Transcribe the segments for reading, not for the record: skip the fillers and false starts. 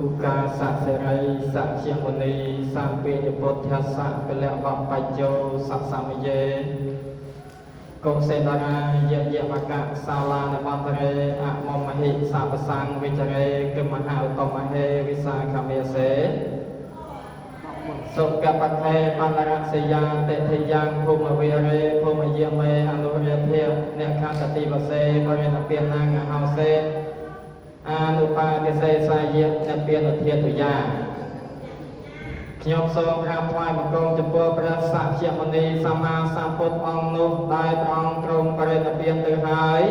ឧកាសៈសេរីសច្យមុនីសំពេយពុទ្ធសៈពលៈវបច្ចោសសសមយេកុសេតារាយយមកៈសាលានបន្តរេអមមហិសពសង្ឃវិចរេគមហឧត្តមហេវិសាខមេសេសុគបខេបណ្រសយាតិធិយ៉ាងភូមិវិរេភូមិយមេអនុរិយភិអ្នកខតតិវសេបរិណពាណាងហោសេអនុបាទិសេសាយៈអ្នកពានឧធាតុយាខ្ញុំសូមក្រាបថ្វាយបង្គំចំពោះព្រះសក្យមុនីសម្មាសម្ពុទ្ធអង្គនោះដែលព្រះអង្គទ្រង់បរិនិព្វានទៅហើយ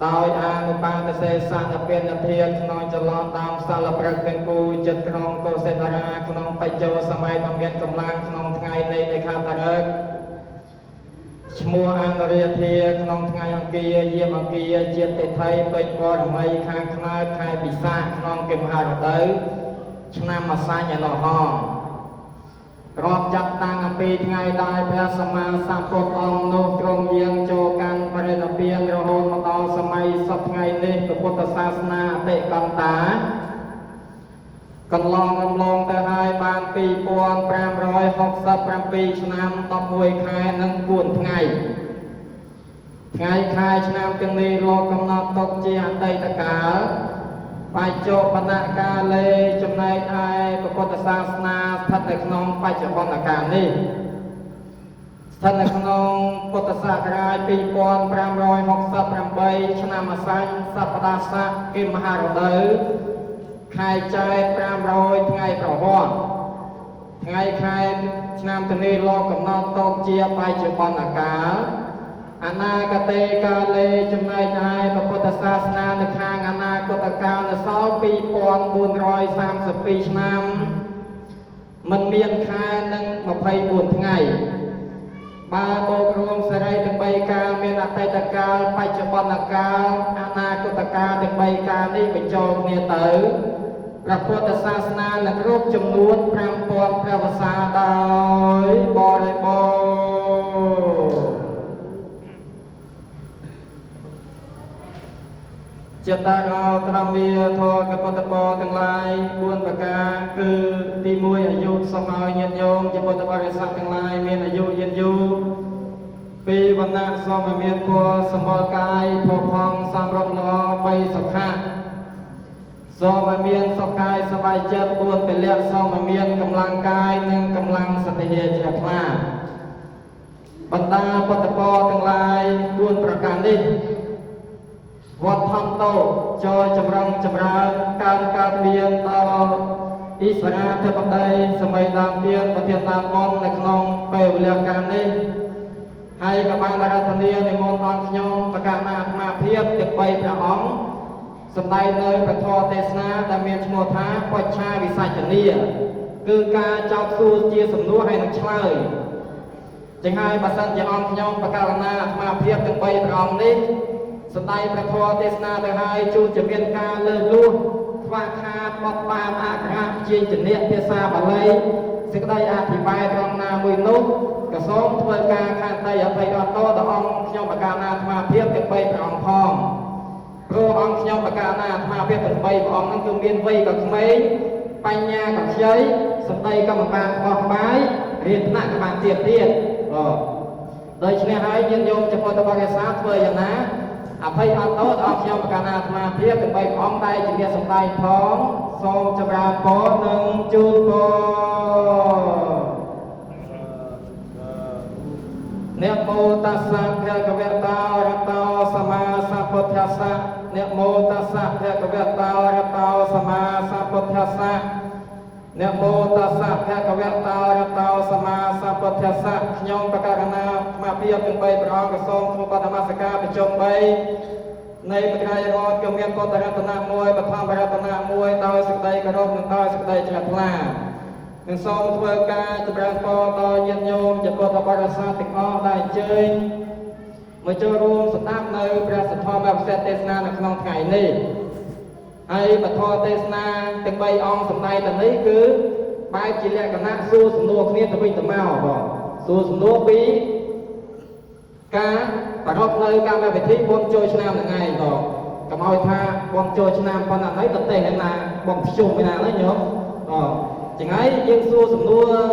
ដោយអនុបាទិសេសអ្នកពានឧធាតុក្នុងចន្លោះដើមសាលព្រឹកទាំងគូចិត្តក្នុងកុសេតារាក្នុងបច្ចោសម័យដ៏មានកម្លាំងក្នុងថ្ងៃនៃខែតរិកឈ្មោះអនុរាធាក្នុងថ្ងៃអង្គារយាមអង្គារជាតិថៃពេជ្របរមីខាងខ្នើតខែពិសាខក្នុងកិមហារដូវឆ្នាំម្សាញ់អនុហងរាប់ចាត់តាំងអំពីថ្ងៃដែលព្រះសម្មាសម្ពុទ្ធអង្គនោះទ្រង់យាងចូលកាន់បរិនិព្វានរហូតមកដល់សម័យសពថ្ងៃនេះពុទ្ធសាសនាអតិកន្តាកន្លងរំលងទៅហើយបាន2567ឆ្នាំ11ខែនិង4ថ្ងៃថ្ងៃខែឆ្នាំទាំងនេះលោកកំណត់ទុកជាអតីតកាលបច្ចុប្បន្នកាលលេចំណែកឯពុទ្ធសាសនាស្ថិតនៅក្នុងបច្ចុប្បន្នកាលនេះស្ថិតនៅក្នុងពុទ្ធសករាជ2568ឆ្នាំម្សាញ់សប្តាហ៍ស័កគិមហារដូវខែចែក500ថ្ងៃប្រវត្តិថ្ងៃខែឆ្នាំទាំងនេះលោកកំណត់ទុកជាបច្ចុប្បន្នកាលអនាគតកាលេចំណែកឯពុទ្ធសាសនានៅខាងអនាគតកាលនៅសល់2432ឆ្នាំមិនមានខែនិង24ថ្ងៃបើបូករួមសេរីទាំង3កាលមានអតីតកាលបច្ចុប្បន្នកាលអនាគតកាលទាំង3កាលនេះបញ្ចូលគ្នាទៅព្រះពុទ្ធសាសនានឹងគ្រប់ចំនួន5000ព្រះវស្សាដោយបរិបូរណ៍ចិត្តរោត្រមាធរកពុទ្ធបរទាំងឡាយ4ប្រការគឺទី1អាយុសូមឲ្យញាតិញោមជាពុទ្ធបរិស័ទទាំងឡាយមានអាយុយឺនយូរ2វណ្ណៈសូមឲ្យមានពណ៌សម្បល់កាយផុសផង់សំរុំល្អ3សុខៈសូមឲ្យមានសុខកាយសប្បាយចិត្ត4ពលៈសូមឲ្យមានកម្លាំងកាយនិងកម្លាំងសតិជ្រះថ្លាបណ្ដាពុទ្ធបរិស័ទទាំងឡាយ4ប្រការនេះវត្តធម្មតោចូលចម្រុងចម្រើនកើតមានដល់អិសរាធិបតីសម័យដើមទៀតប្រធានតាមមន្តនៅក្នុងពេលវេលាកាលនេះហើយក៏បានរតនានិមន្តដល់ខ្ញុំប្រកាសអាត្មាភាពទាំង3ព្រះអង្គសម្ដែងនៅពធទេសនាដែលមានឈ្មោះថាបច្ឆាវិសច្ចនីគឺការចោទសួរជាសំណួរហើយនឹងឆ្លើយចឹងហើយបើសិនជាអង្គខ្ញុំប្រកាសណាអាត្មាភាពទាំង3ព្រះអង្គនេះសម្ដែងព្រះធម៌ទេសនាទៅហើយជួនជាមានការលើសលួសខ្វះខាតបត់បែនអក្ខរជាជំនះភាសាបាលីសេចក្តីអធិប្បាយត្រង់ណាមួយនោះក៏សូមធ្វើការខន្តីអភ័យអត់ទោសដល់អង្គខ្ញុំប្រកាសណាអាត្មាភាពទាំង3ព្រះអង្គផងព្រោះអង្គខ្ញុំប្រកាសណាអាត្មាភាពទាំង3ព្រះអង្គនឹងគឺមានវ័យក៏ក្មេងបញ្ញាក៏ខ្ចីសម្ដីក៏មិនបានខ្វះក្បាយរៀនថ្នាក់ក៏បានទៀតដូច្នេះហើយញាតិញោមចំពោះតបរិសាធ្វើយ៉ាងណាអភ័យអត់ទោសដល់ខ្ញុំប្រកាសអាត្មាភាពទាំង3ព្រះអង្គដែលជាអ្នកសម្ដែងផងសូមចម្រើនពរនិងជូនពរអ្នកមោតស្សៈភគវតោរតោសម្មាសម្ពុទ្ធស្សៈអ្នកមោតស្សៈភគវតោរតោសម្មាសម្ពុទ្ធស្សៈអ្នកមោតស្សៈភគវតោរតោសម្មាសម្ពុទ្ធស្សៈខ្ញុំប្រកាសណាអាត្មាភាពទាំង3ព្រះអង្គក៏សូមធ្វើបដិនមស្ការប្រជុំ3នៃបត្រៃរតក៏មានពុទ្ធរតនៈ1បឋមរតនៈ1ដោយសេចក្តីគោរពនិងដោយសេចក្តីជ្រះថ្លានិងសូមធ្វើការចម្រើនពរដល់ញាតិញោមជាពុទ្ធបរិស័ទទាំងអស់ដែលអញ្ជើញមកចូលរួមស្ដាប់នៅព្រះសទ្ធម្មវិសេសទេសនានៅក្នុងថ្ងៃនេះហើយពធទេសនាទាំង3អង្គសម្ដែងទៅនេះគឺបែបជាលក្ខណៈសួរសំណួរគ្នាទៅវិញទៅមកបងសួរសំណួរពីការប្រារព្ធនៅកម្មវិធីបុណ្យចូលឆ្នាំហ្នឹងឯងបង cầm oi tha bom chơi nam con là thấy tập tê hay là bom chung với nào đấy nhớ chừng ấy dương xua sùng đua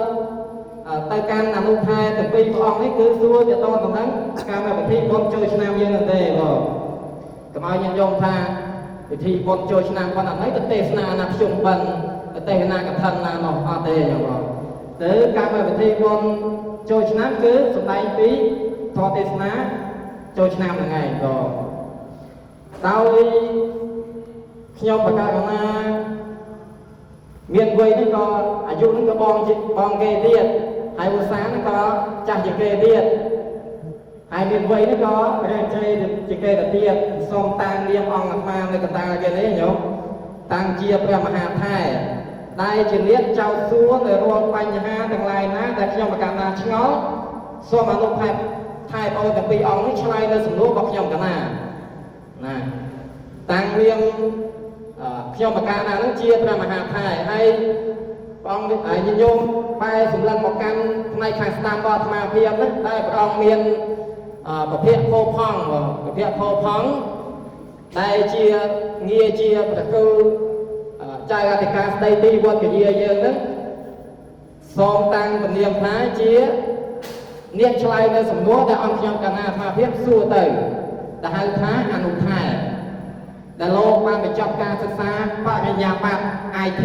tay can nằm lúc hai từ pi con ấy cứ xua cho to còn thắng cam là thi bom chơi nam dương là tê rồi cầm oi nhân dòng tha thì bom chơi nam con là thấy tập tê na nằm chung bần tập tê naกับthân là nó tê rồi tới cam là thi bom chơi nam cứ sùng tay tí thọ tê na chơi nam là ngày rồi tao nhom bạc ca na miền quê nó cóอายุ nó có bong kê tiệt hai buổi sáng nó có chặt chỉ kê tiệt hai miền quê nó có ra chơi chỉ kê là tiệt xong tang liêm ong ngọc ma này còn tang cái đấy nhở tang chia pra maha thai đây chỉ liệt trao xuống rồi rong quanh ha thằng lai ná tại nhom bạc ca na ngó so mà lúc thai bao tập pi ong nó chlai lên sủng lúa bọc nhom cả na nè tang liêmខ្ញុំបកាណានឹងជាព្រះមហាថៃហើយព្រះអង្គញញោមបែរសម្លឹងមកកាន់ផ្នែកខាងស្ដាំរបស់អាត្មាភាពហ្នឹងដែលព្រះអង្គមានប្រភេទពោផង់ប្រភេទពោផង់ដែលជាងារជាប្រគល់ចៅអធិការស្ដីទីវត្តវិហារយើងហ្នឹងសូមតាំងពនាមថាជាអ្នកឆ្លើយនៅសំណួរដែលអង្គខ្ញុំកណាអាត្មាភាពសួរទៅដែលហៅថាអនុថែដែលលោកបានបញ្ចប់ការសិក្សាបរិញ្ញាបត្រ IT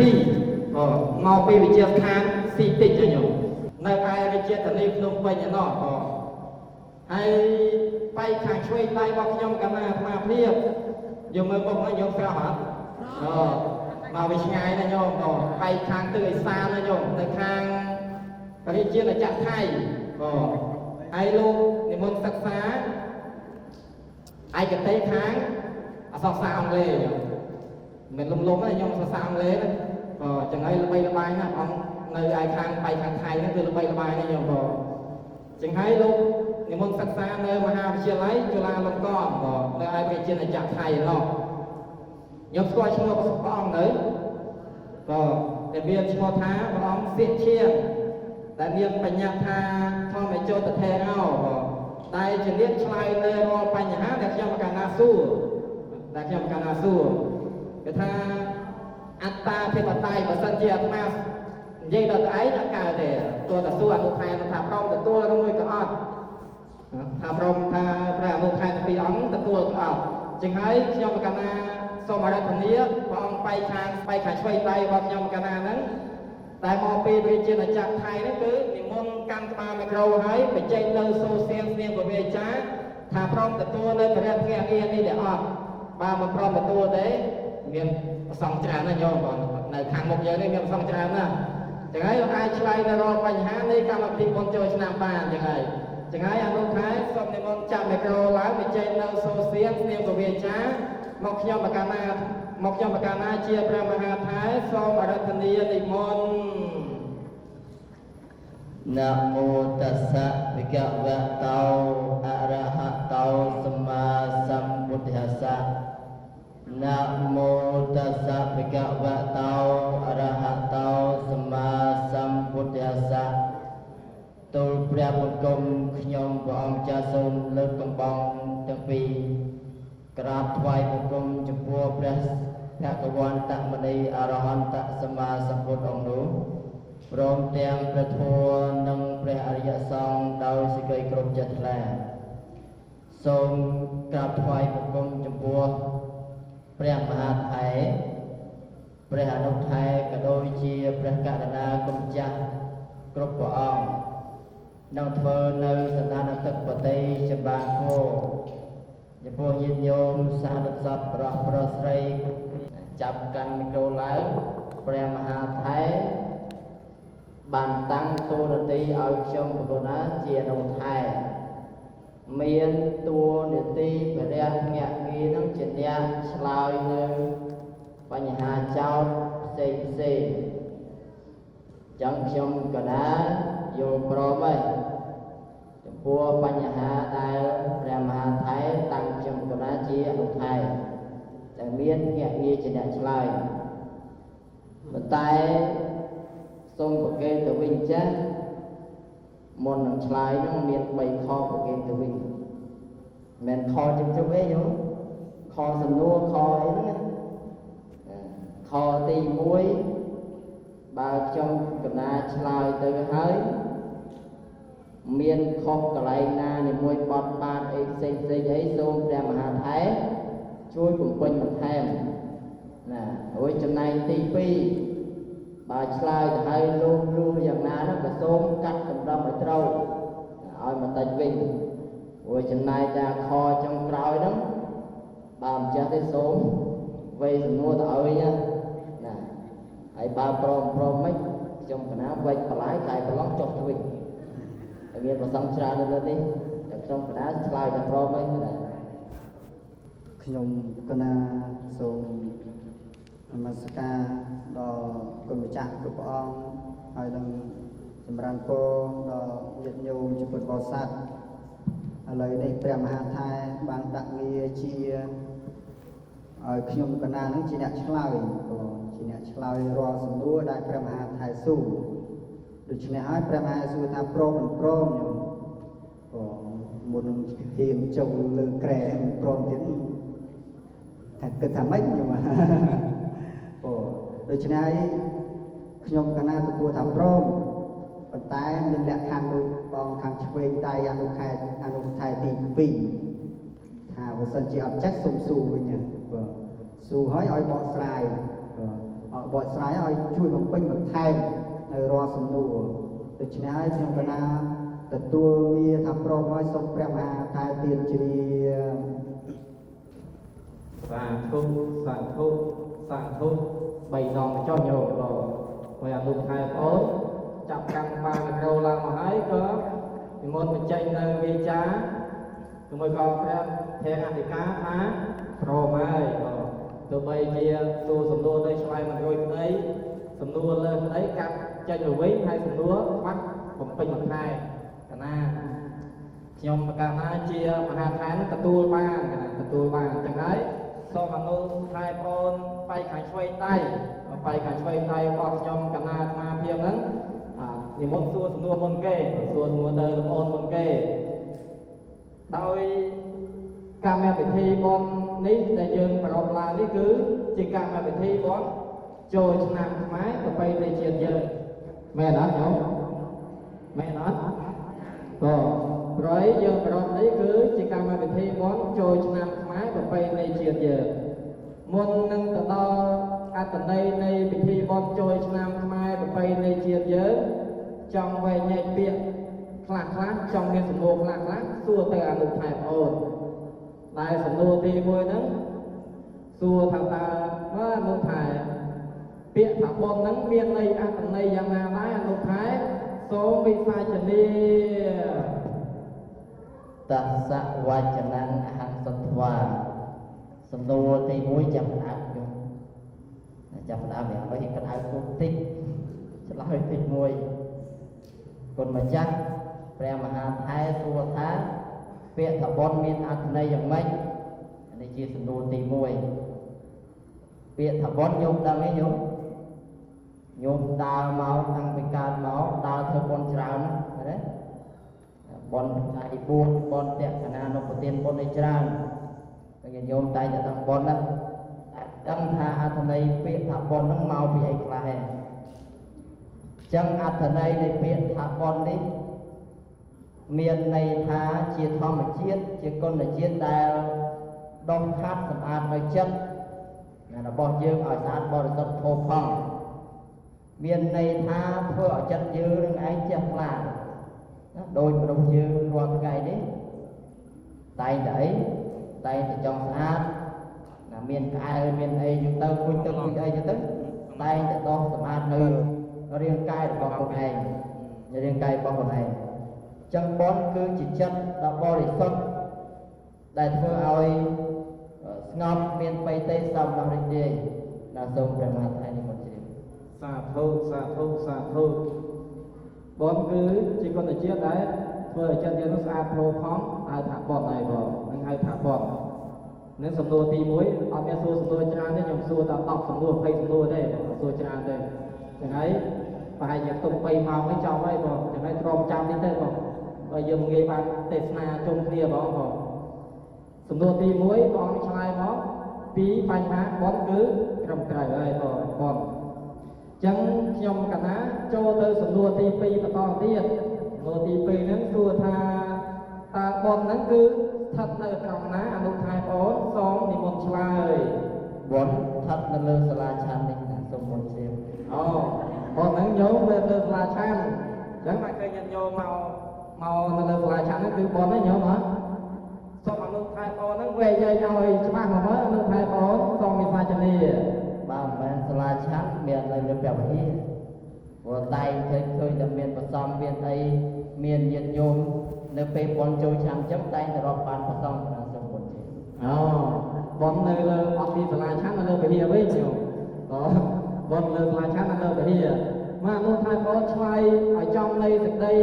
មកពីវិទ្យាស្ថានស៊ីតិចញោមនៅឯរាជធានីភ្នំពេញឯណោះហើយបែកខាងឆ្វេងដៃរបស់ខ្ញុំកណាអាត្មាភាពយកមើលមុខហ្នឹងញោមស្រស់អត់មកវាឆ្ងាយណាស់ញោមបែកខាងទិសឦសានណាញោមនៅខាងរាជាណាចក្រថៃហើយលោកនិមន្តសិក្សាឯកទេសខាងអសរសាស្ត្រអង់គ្លេសមិនលំទេខ្ញុំសរសើរអង់គ្លេសចឹងហើយល្បីល្បាញណាស់អង្គនៅឯខាងបៃខាងថៃហ្នឹងគឺល្បីល្បាញណាស់ខ្ញុំចឹងហើយលោកនិមន្តសិក្សានៅមហាវិទ្យាល័យจุฬាលង្កននៅឯវិទ្យាល័យចក្រថៃនោះខ្ញុំស្គាល់ឈ្មោះព្រះអង្គទៅតែមានឈ្មោះថាព្រះអង្គសៀកឈៀងដែលមានបញ្ញាថាធម្មចោតថេរោដែលជាអ្នកឆ្លើយនៅរាល់បញ្ហាដែលខ្ញុំកាលណាសួរគឺថាអត្តាធិបតេយ្យបើសិនជាអាត្មានិយាយដល់ឯងអត់កើតទេទោះតែសួរអនុថែថាព្រមទទួលឬមួយក៏អត់ថាព្រមថាព្រះអនុថែពីអង្គទទួលក៏អត់ចឹងហើយខ្ញុំកាលណាសូមអារាធនាព្រះអង្គបែកខាងឆ្វេងដៃរបស់ខ្ញុំកាលណាហ្នឹងតែមកពីរាជាណាចក្រថៃហ្នឹងគឺនិមន្តកាន់ក្បាលមីក្រូហើយបញ្ចេញនៅសូសៀងស្នៀងពវាចាថាព្រមទទួលនៅព្រះរាជធានីនេះទេអត់បើមិនព្រមទទួលទេមានប្រសងច្រើនណាស់ញោមនៅខាងមុខយើងនេះមានប្រសងច្រើនណាស់ចឹងហើយអាចឆ្លើយនៅរាល់បញ្ហានៃកម្មវិធីបុណ្យចូលឆ្នាំបានចឹងហើយអនុថែសូមនិមន្តចាប់មីក្រូឡើងបញ្ចេញនៅសូសៀងស្នៀងពវាចាមកខ្ញុំបកាណាជាព្រះមហាថែសូមអារាធនានិមន្តนะโมตัสสะภะคะวะโตอะระหะโตสัมมาสัมพุทธัสสะนะโมตัสสะภะคะวะโตอะระหะโตสัมមាសម្ពុទ្ធស្សៈទូលព្រះបង្គំខ្ញុំព្រះអង្គចាស់សូមលើកកំបងទាំងពីរក្រាបថ្វាយបង្គំចំពោះព្រះភគវន្តមុនីអរហន្តសម្មាសម្ពុទ្ធអង្គនោះព្រមទាំងព្រះធម៌និងព្រះអរិយសង្ឃដោយសេចក្តីគោរពជ្រះថ្លាសូមក្រាបថ្វាយបង្គំចំពោះព្រះមហាថេរព្រះអនុថេរក៏ដូចជាព្រះករុណាគុណចាស់គ្រប់ព្រះអង្គនឹងធ្វើនៅសន្តានទឹកបតីចម្បានគោចំពោះញាតិញោមសាធុសត្វប្រុសស្រីចាប់កាន់មីក្រូឡើងព្រះមហាថេរបានតាំងតួនាទីឲ្យខ្ញុំបកណាជាអនុថេរមានតួនាទីបរិយញាក់ងារនឹងជាអ្នកឆ្លើយនៅបញ្ហាចោតផ្សេងចឹងខ្ញុំក៏ណាយល់ព្រមហើយចំពោះបញ្ហាដែលព្រះមហាថេរតាំងខ្ញុំក៏ណាជាអនុថេរតែមានញាក់ងារជាអ្នកឆ្លើយប៉ុន្តែសូមប្រកេតទៅវិញចាស់មុននឹងឆ្លើយនឹងមាន3ខប្រកេតទៅវិញមិនខជុំអីញោម ខសំណួរខអីហ្នឹងខទី1បើខ្ញុំកណាឆ្លើយទៅហើយមានខុសកន្លែងណានីមួយបត់បានអីផ្សេងអីសូមព្រះមហាថែជួយបំពេញបន្ថែមណារួចចំណែកទី2បើឆ្លើយទៅហើយលោកគ្រូយ៉ាងណានោះក៏សូមកាត់តម្រឹមឲ្យត្រូវឲ្យបន្តិចវិញរួចចំណែកតែខចុងក្រោយហ្នឹងបើមិនចេះទេសូមវេសំណួរទៅឲ្យណាហើយបើព្រមមិនខ្ញុំកណាវិចបន្លាយតែប្រឡងចុះទៅវិញតែមានប្រសងច្រើននៅលើនេះតែខ្ញុំកណាឆ្លើយតែព្រមហ្នឹងណាខ្ញុំកណាសូមនមស្ការដល់គុណម្ចាស់គ្រប់ព្រះអង្គហើយនឹងចម្រើនពរដល់ញាតិញោមជាពុទ្ធបរិស័ទឥឡូវនេះព្រះមហាថែបានដាក់ងារជាឲ្យខ្ញុំកណានឹងជាអ្នកឆ្លើយជាអ្នកឆ្លើយរាល់សំណួរដែលព្រះមហាថែសួរដូច្នេះហើយព្រះមហាសួរថាព្រមមិនព្រមខ្ញុំមុននឹងហ៊ានចូលលើក្រែព្រមទៀតថាគិតថាម៉េចខ្ញុំដូច្នេះខ្ញុំកណាទទួលថាព្រមប៉ុន្តែមានលក្ខខណ្ឌដូចបងខាងឆ្វេងដៃអនុថែទី2ថាបើសិនជាអត់ចេះសុំសួរវិញសួរហើយឲ្យបកស្រាយបកស្រាយឲ្យជួយបំពេញបន្ថែមនៅរាល់សំណួរដូច្នេះហើយខ្ញុំកណាទទួលវាថាព្រមហើយសូមព្រះមហាថែទានជ្រាសាធុសាធុសាធុ3ដងចុះញោមក៏ហើយអនុថែប្អូនចាប់កាន់បានក្រោឡើងមកហើយក៏និមន្តបញ្ចេញនៅវិចាជាមួយក៏ព្រះអធិការថាព្រមហើយក៏ទោះបីជាសួរសំណួរទៅឆ្លើយមិនរួចក្តីសំណួរលើក្តីកាត់ចេញទៅវិញហើយសំណួរបាត់បំពេញបន្ថែមកណាខ្ញុំកាលណាជាមហាឋានទទួលបានចឹងហើយសូមអនុថែប្អូនបៃខាងឆ្វេងដៃរបស់ខ្ញុំកណាអាត្មាភាពហ្នឹងនិមន្តសួរសំណួរមុនគេសួរទៅលោកអូនមុនគេដោយកម្មវិធីបុណ្យនេះដែលយើងប្រារព្ធឡើងនេះគឺជាកម្មវិធីបុណ្យចូលឆ្នាំខ្មែរប្រពៃណីជាតិយើងមែនអត់ញោមមែនអត់ក៏ព្រោះយើងប្រារព្ធនេះគឺជាកម្មវិធីបុណ្យចូលឆ្នាំខ្មែរប្រពៃណីជាតិយើងមុននឹងទៅដល់អត្ថន័យនៃពិធីបុណ្យចូលឆ្នាំខ្មែរប្រពៃណីជាតិយើងចង់វែងញែកពាក្យខ្លះចង់មានសំណួរខ្លះសួរទៅអនុថែប្អូនដែលសំណួរទី1ហ្នឹងសួរថាតើអនុថែពាក្យថាបុណ្យហ្នឹងមានន័យអត្ថន័យយ៉ាងណាដែរអនុថែសូមវិសាចនីតសវចនៈអហង្សត្វាសំណួរទី1ចាប់ផ្ដើមខ្ញុំចាប់ផ្ដើមយ៉ាងម៉េចក្តៅពុះតិចឆ្លើយទី1គុណម្ចាស់ព្រះមហាថែសួរថាពាក្យថាបុណ្យមានអត្ថន័យយ៉ាងម៉េចនេះជាសំណួរទី1ពាក្យថាបុណ្យញោមដឹងទេញោមដើរមកតាំងពីកើតមកដើរធ្វើបុណ្យច្រើនណាបុណ្យថ្ងៃបួសបុណ្យតក្កណានុប្រទានបុណ្យនេះច្រើនតែញោមតែងតែដឹងបុណ្យហ្នឹងដឹងថាអត្ថន័យពាក្យថាបុណ្យហ្នឹងមកពីអីខ្លះហ្នឹងចឹងអត្ថន័យនៃពាក្យថាបុណ្យនេះមានន័យថាជាធម្មជាតិជាគុណជាតិដែលដុសខាត់សម្អាតនៅចិត្តរបស់យើងឲ្យស្អាតបរិសុទ្ធផូរផង់មានន័យថាធ្វើឲ្យចិត្តយើងនឹងឯងចេះខ្លាចដោយមនុស្សយើងរាល់ថ្ងៃនេះតែងតែចង់ស្អាតមានក្អែលមានអីចឹងទៅពុញទឹកពុញអីចឹងទៅតែងតែដោះសម្អាតនៅរាងកាយរបស់ខ្លួនឯងចឹងបុណ្យគឺជាចិត្តដ៏បរិសុទ្ធដែលធ្វើឲ្យស្ងប់មានបៃតេសំណោះរីករាយដល់សូមព្រះមហាថែនិមន្តជ្រាបសាធុបុណ្យគឺជាគុណជាតិដែលធ្វើឲ្យចិត្តយើងស្អាតផូរផង់ហៅថាបុណ្យហើយបងនឹងហៅថាបុណ្យនឹងសំណួរទី1អត់មានសួរសំណួរច្រើនទេខ្ញុំសួរតែ10សំណួរ20សំណួរទេសួរច្រើនទេចឹងហើយប្រហែលជាទុំ3ម៉ោងឯងចប់ហើយបងចឹងហើយទ្រាំចាំនេះទៅបងបើយើងងាយបានទេសនាជុំគ្នាបងស សំណួរទី1បងឆ្លើយមកពីបញ្ហាបនគឺត្រឹមត្រូវហើយបងអញ្ចឹងខ្ញុំកណាចូលទៅសំណួរទី2បន្តទៀតសំណួរទី2ហ្នឹងសួរថាតើបនហ្នឹងគឺស្ថិតនៅត្រង់ណាអនុថែបងសូមនិមន្តឆ្លើយ បនស្ថិតនៅលើសាលាឆាន់នេះណាសូមមុនជៀម អូបងហ្នឹងញោមនៅលើសាលាឆាន់អញ្ចឹងមកឃើញញាតិញោមមកនៅលើសាលាឆាន់ហ្នឹងគឺបងហ្នឹងញោមហ៎សូមអនុថែបងហ្នឹងវែកយាយឲ្យច្បាស់មកមើលអនុថែបងសូមវិសាចនី បើមិនមែនសាលាឆាន់មាននៅលើព្រះវិហារព្រោះតែឃើញតែមានប្រសំមានអីមានញាតិញោមនៅពេលបនចូលឆាន់អញ្ចឹងតែងតែរាប់បានប្រសំណាសូមមុនជៀម អូបងនៅលើអត់ពីសាលាឆាន់នៅលើវិហារវិញញោមបងលើសាលាឆាន់នៅលើវិហារមកអនុថែបងឆ្លើយឲ្យចំនៃសេចក្តី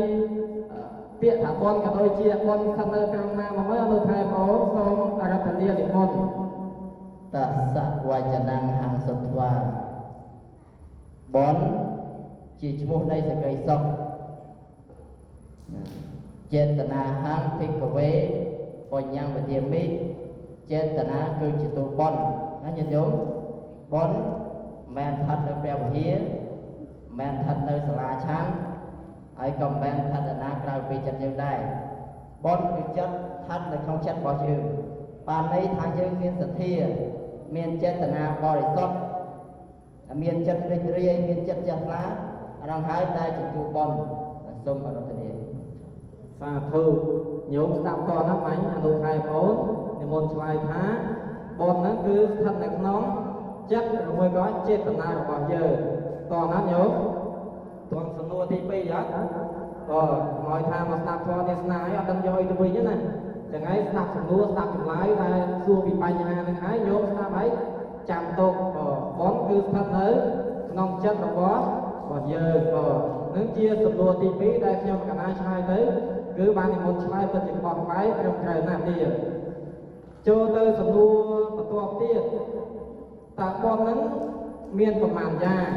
ពាក្យថាបនក៏ដូចជាបនស្ថិតនៅត្រង់ណាមកមើលអនុថែបងសូមអរតនីនិមន្ត តសវចនំហង្សត្វាបនជាឈ្មោះនៃសេចក្តីសុខចេតនាហង្ភិក្ខវេបញ្ញាវិធាមិចេតនាគឺជាតួបនណាញាតិញោមបនមិនស្ថិតនៅព្រះវិហារមិនស្ថិតនៅសាលាឆាន់ហើយក៏មិនស្ថិតណាក្រៅពីចិត្តយើងដែរបនគឺចិត្តស្ថិតនៅក្នុងចិត្តរបស់យើងបានន័យថាយើងមានសទ្ធាមានចេតនាបរិសុទ្ធមានចិត្តរីករាយមានចិត្តជ្រះថ្លាអានោះហើយដែលជាតួបនសូមអរគុណ សាធុញោមស្ដាប់តណាស់បាញ់អនុថែបងនិមន្តឆ្លើយថាបនហ្នឹងគឺស្ថិតនៅក្នុងចិត្តឬមួយក៏ចេតនារបស់យើងតណាស់ញោមតងសំណួរទី2អត់ឲ្យថាមកស្ដាប់ធម៌ទេសនាឲ្យអត់ដឹងយកអីទៅវិញណាចឹងហើយស្ដាប់សំណួរស្ដាប់ចម្លើយដែលសួរពីបញ្ហាហ្នឹងហើយញោមស្ដាប់ហើយចាំទុកបនគឺស្ថិតនៅក្នុងចិត្តរបស់យើងនឹងជាសំណួរទី2ដែលខ្ញុំកណាឆ្លើយទៅគឺបាននិមន្តឆ្លើយពិតជាបោះបែកត្រឹមត្រូវណាស់ទៀតចូលទៅសំណួរបន្ទាប់ទៀតតើបនហ្នឹងមានប្រមាណយ៉ាង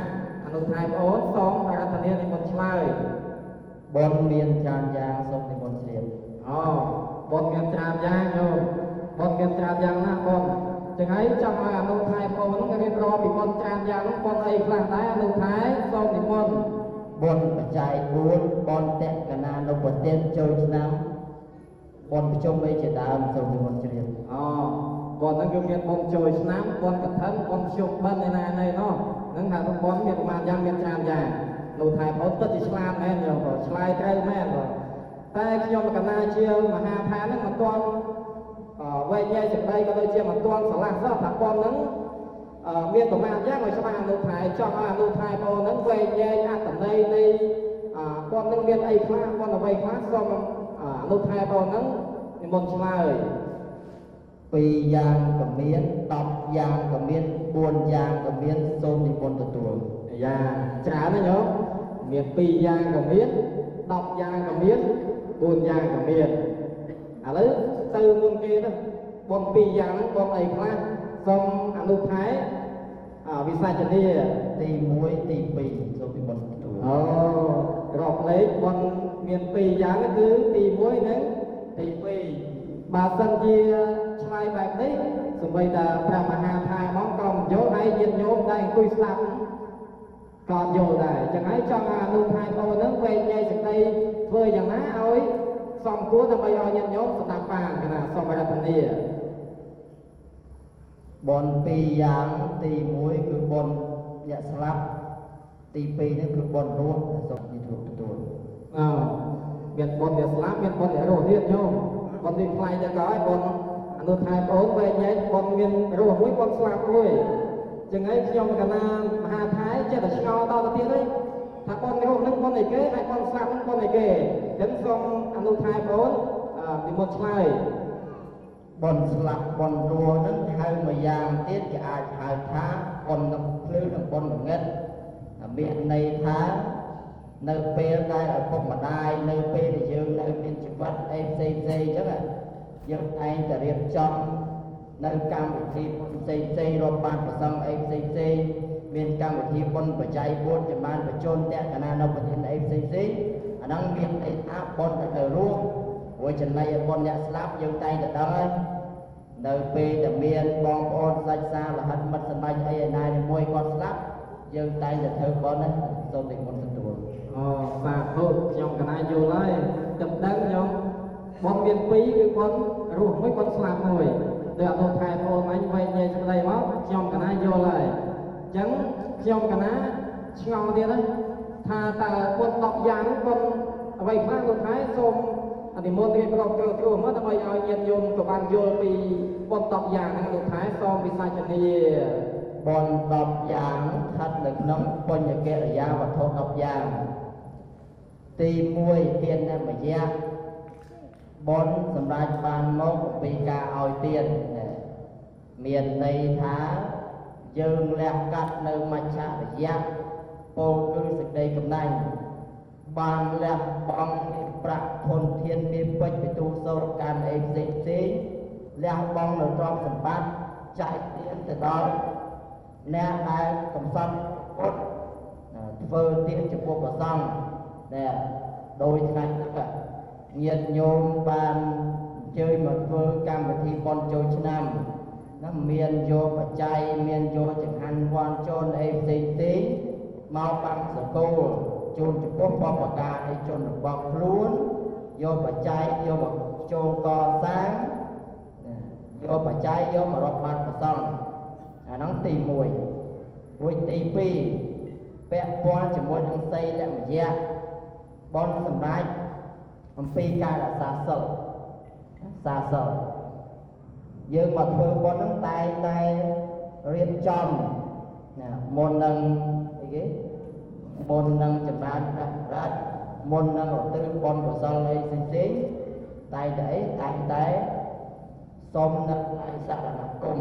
អនុថែបងអូនសូមអរតនីនិមន្តឆ្លើយ បនមានច្រើនយ៉ាងសូមនិមន្តជ្រាប បនមានច្រើនយ៉ាងញោមបនមានច្រើនយ៉ាងណាបនចឹងហើយចង់ឲ្យអនុថែបងហ្នឹងរៀបរាប់ពីបនច្រើនយ៉ាងហ្នឹងបនអីខ្លះដែរអនុថែសូមនិមន្ត បនបច្ច័យ4បនតេកណានុបទានចូលឆ្នាំបនប្រជុំអីជាដើមសូមនិមន្តជ្រាប បនហ្នឹងគឺមានបនចូលឆ្នាំបនកឋិនបនជុំបិណ្ឌឯណាណីនោះហ្នឹងថាបនមានប្រមាណយ៉ាងមានច្រើនយ៉ាងលោកថែបងពិតជាឆ្លាតមែនញោមឆ្លើយត្រូវមែនតែខ្ញុំកណាជាមហាថាហ្នឹងមិនទាន់វែកញែកសេចក្តីក៏ដូចជាមិនទាន់ឆ្លាស់សោះថាបនហ្នឹងមានប្រមាណយ៉ាងឲ្យច្បាស់អនុថែចង់ឲ្យអនុថែបងហ្នឹងវែកញែកអត្តន័យនៃបនហ្នឹងមានអីខ្លះបនអ្វីខ្លះសូមអនុថែបងហ្នឹងនិមន្តឆ្លើយ 2យ៉ាងក៏មាន10យ៉ាងក៏មាន4យ៉ាងក៏មានសូមនិមន្តទទួល យ៉ាងច្រើនណាស់ញោមមាន2យ៉ាងក៏មាន10យ៉ាងក៏មាន4យ៉ាងក៏មានឥឡូវទៅមុនគេទៅបន2យ៉ាងហ្នឹងបនអីខ្លះសូមអនុថែវិសាចនី ទី1ទី2សូមនិមន្តទទួល រាប់លេខបនមាន2យ៉ាងគឺទី1និងទី2បើសិនជាឆ្លើយបែបនេះសូម្បីតែព្រះមហាថាហ្មងក៏មិនយល់ហើយញាតិញោមដែលអង្គុយស្ដាប់ក៏យល់ដែរចឹងហើយចង់ឲ្យអនុថែបងហ្នឹងវែកញែកសេចក្តីធ្វើយ៉ាងណាឲ្យសមគួរដើម្បីឲ្យញាតិញោមស្ដាប់បានគណៈសូមរតនី បន2យ៉ាងទី1គឺបនអ្នកស្លាប់ទី2នេះគឺបនរស់សូមទទួល មានបនអ្នកស្លាប់មានបនអ្នករស់ទៀតញោមបននេះខ្លាយទៅក៏ឲ្យបនអនុថែបងវែកញែកបនមានរស់មួយបនស្លាប់មួយចឹងហើយខ្ញុំកណាមហាថៃចេះតែឆ្ងល់តទៅទៀតទេថាបនរស់ហ្នឹងបនអីគេហើយបនស្លាប់ហ្នឹងបនអីគេចឹងសូមអនុថែបងនិមន្តឆ្លើយ បនស្លាប់បនរស់ហ្នឹងហៅមួយយ៉ាងទៀតគេអាចហៅថាបនទឹកភ្លឺនិងបនងឹតមានន័យថានៅពេលដែលឪពុកម្ដាយនៅពេលដែលយើងនៅមានជីវិតអីផ្សេងៗអញ្ចឹងយើងឯងតែរៀបចំនៅកម្មវិធីបុណ្យផ្សេងៗរាប់បានប្រសងអីផ្សេងៗមានកម្មវិធីបុណ្យបច្ច័យ4ចំបានបញ្ជនតេកណានុប្រធានអីផ្សេងៗអាហ្នឹងមានន័យថាបុណ្យទៅរស់ព្រោះចំណៃបុណ្យអ្នកស្លាប់យើងតែងតែដឹងហើយ នៅពេលដែលមានបងប្អូនសាច់សាលហិតមិត្តសម្បាញ់អីឯណាមួយគាត់ស្លាប់យើងតែងតែធ្វើបុណ្យណាសូមនិមន្តទទួល អូសាធុខ្ញុំកណាយល់ហើយទឹកដឹងខ្ញុំបងមាន2គឺបងរស់មួយបងស្លាប់មួយដោយអត់ថែបងអូនអញវែងញ៉ៃស្ដីមកខ្ញុំកណាយល់ហើយអញ្ចឹងខ្ញុំកណាឆ្ងល់ទៀតណាថាតើពុត10យ៉ាងបងអ្វីខ្លះលោកថែសូមអនុមោទនាប្រកបគ្រូមកដើម្បីឲ្យញាតិញោមក៏បានយល់ពីពុត10យ៉ាងហ្នឹងលោកថែសូមវិសាចនី បុណ្យ10យ៉ាងស្ថិតនៅក្នុងបញ្ញកិរិយាវត្ថុ10យ៉ាងទី1ទាននមយៈបុណ្យសម្រាប់បានមកពីការឲ្យទានមានន័យថាយើងលះកាត់នៅមច្ឆរិយៈពោលគឺសេចក្តីកំណាញ់បានលះបង់ប្រាក់ធនធានមានពេជ្រពិទូសោរកម្មអីផ្សេងលះបង់នៅទ្រព្យសម្បត្តិចែកទានទៅដល់អ្នកដែលកំសត់ពុទ្ធធ្វើទានចំពោះព្រះសង្ឃដែលដោយថ្ងៃនេះញាតិញោមបានអញ្ជើញមកធ្វើកម្មវិធីបុណ្យចូលឆ្នាំណាមានយកបច្ច័យមានយកចង្ហាន់វ័នជូនអីផ្សេងមកបាំងសកលជូនចំពោះបព្វកានៃជនរបស់ខ្លួនយកបច្ច័យយកមកចូលកសាងយកបច្ច័យយកមករាប់បាត់ព្រះសង្ឃអាហ្នឹងទី1រួចទី2ពាក់ព័ន្ធជាមួយនឹងសីលមយៈបុណ្យសម្រាប់អំពីការរក្សាសិលសាសិលយើងមកធ្វើបុណ្យហ្នឹងតែរៀបចំណាមុននឹងអីគេមុននឹងចម្រើនប្រាជ្ញមុននឹងឧទ្ទិសបុណ្យកុសលអីផ្សេងៗតែតែសូមនឹកឲ្យសរណគម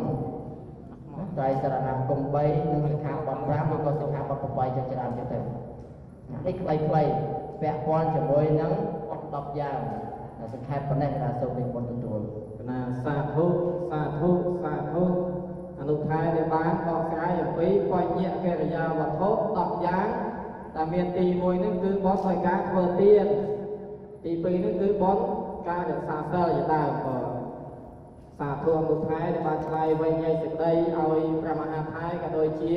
ត្រៃសរណគម3និងសិក្ខាបទ5ឬក៏សិក្ខាបទ8ចឹងច្រើនចឹងទៅនេះខ្លីៗពាក់ព័ន្ធជាមួយនឹង10យ៉ាងសង្ខេបប៉ុណ្ណេះណាសូមនិមន្តទទួល កណាសាធុសាធុសាធុអនុថែដែលបានបកស្រាយអំពីបញ្ញកិរិយាវត្ថុ10យ៉ាងតែមានទី1ហ្នឹងគឺបន់ដោយការធ្វើទានទី2ហ្នឹងគឺបន់ការរក្សាសិលជាដើមបងសាធុអនុថែដែលបានឆ្លើយវិញញ៉ៃសេចក្តីឲ្យព្រះមហាថៃក៏ដូចជា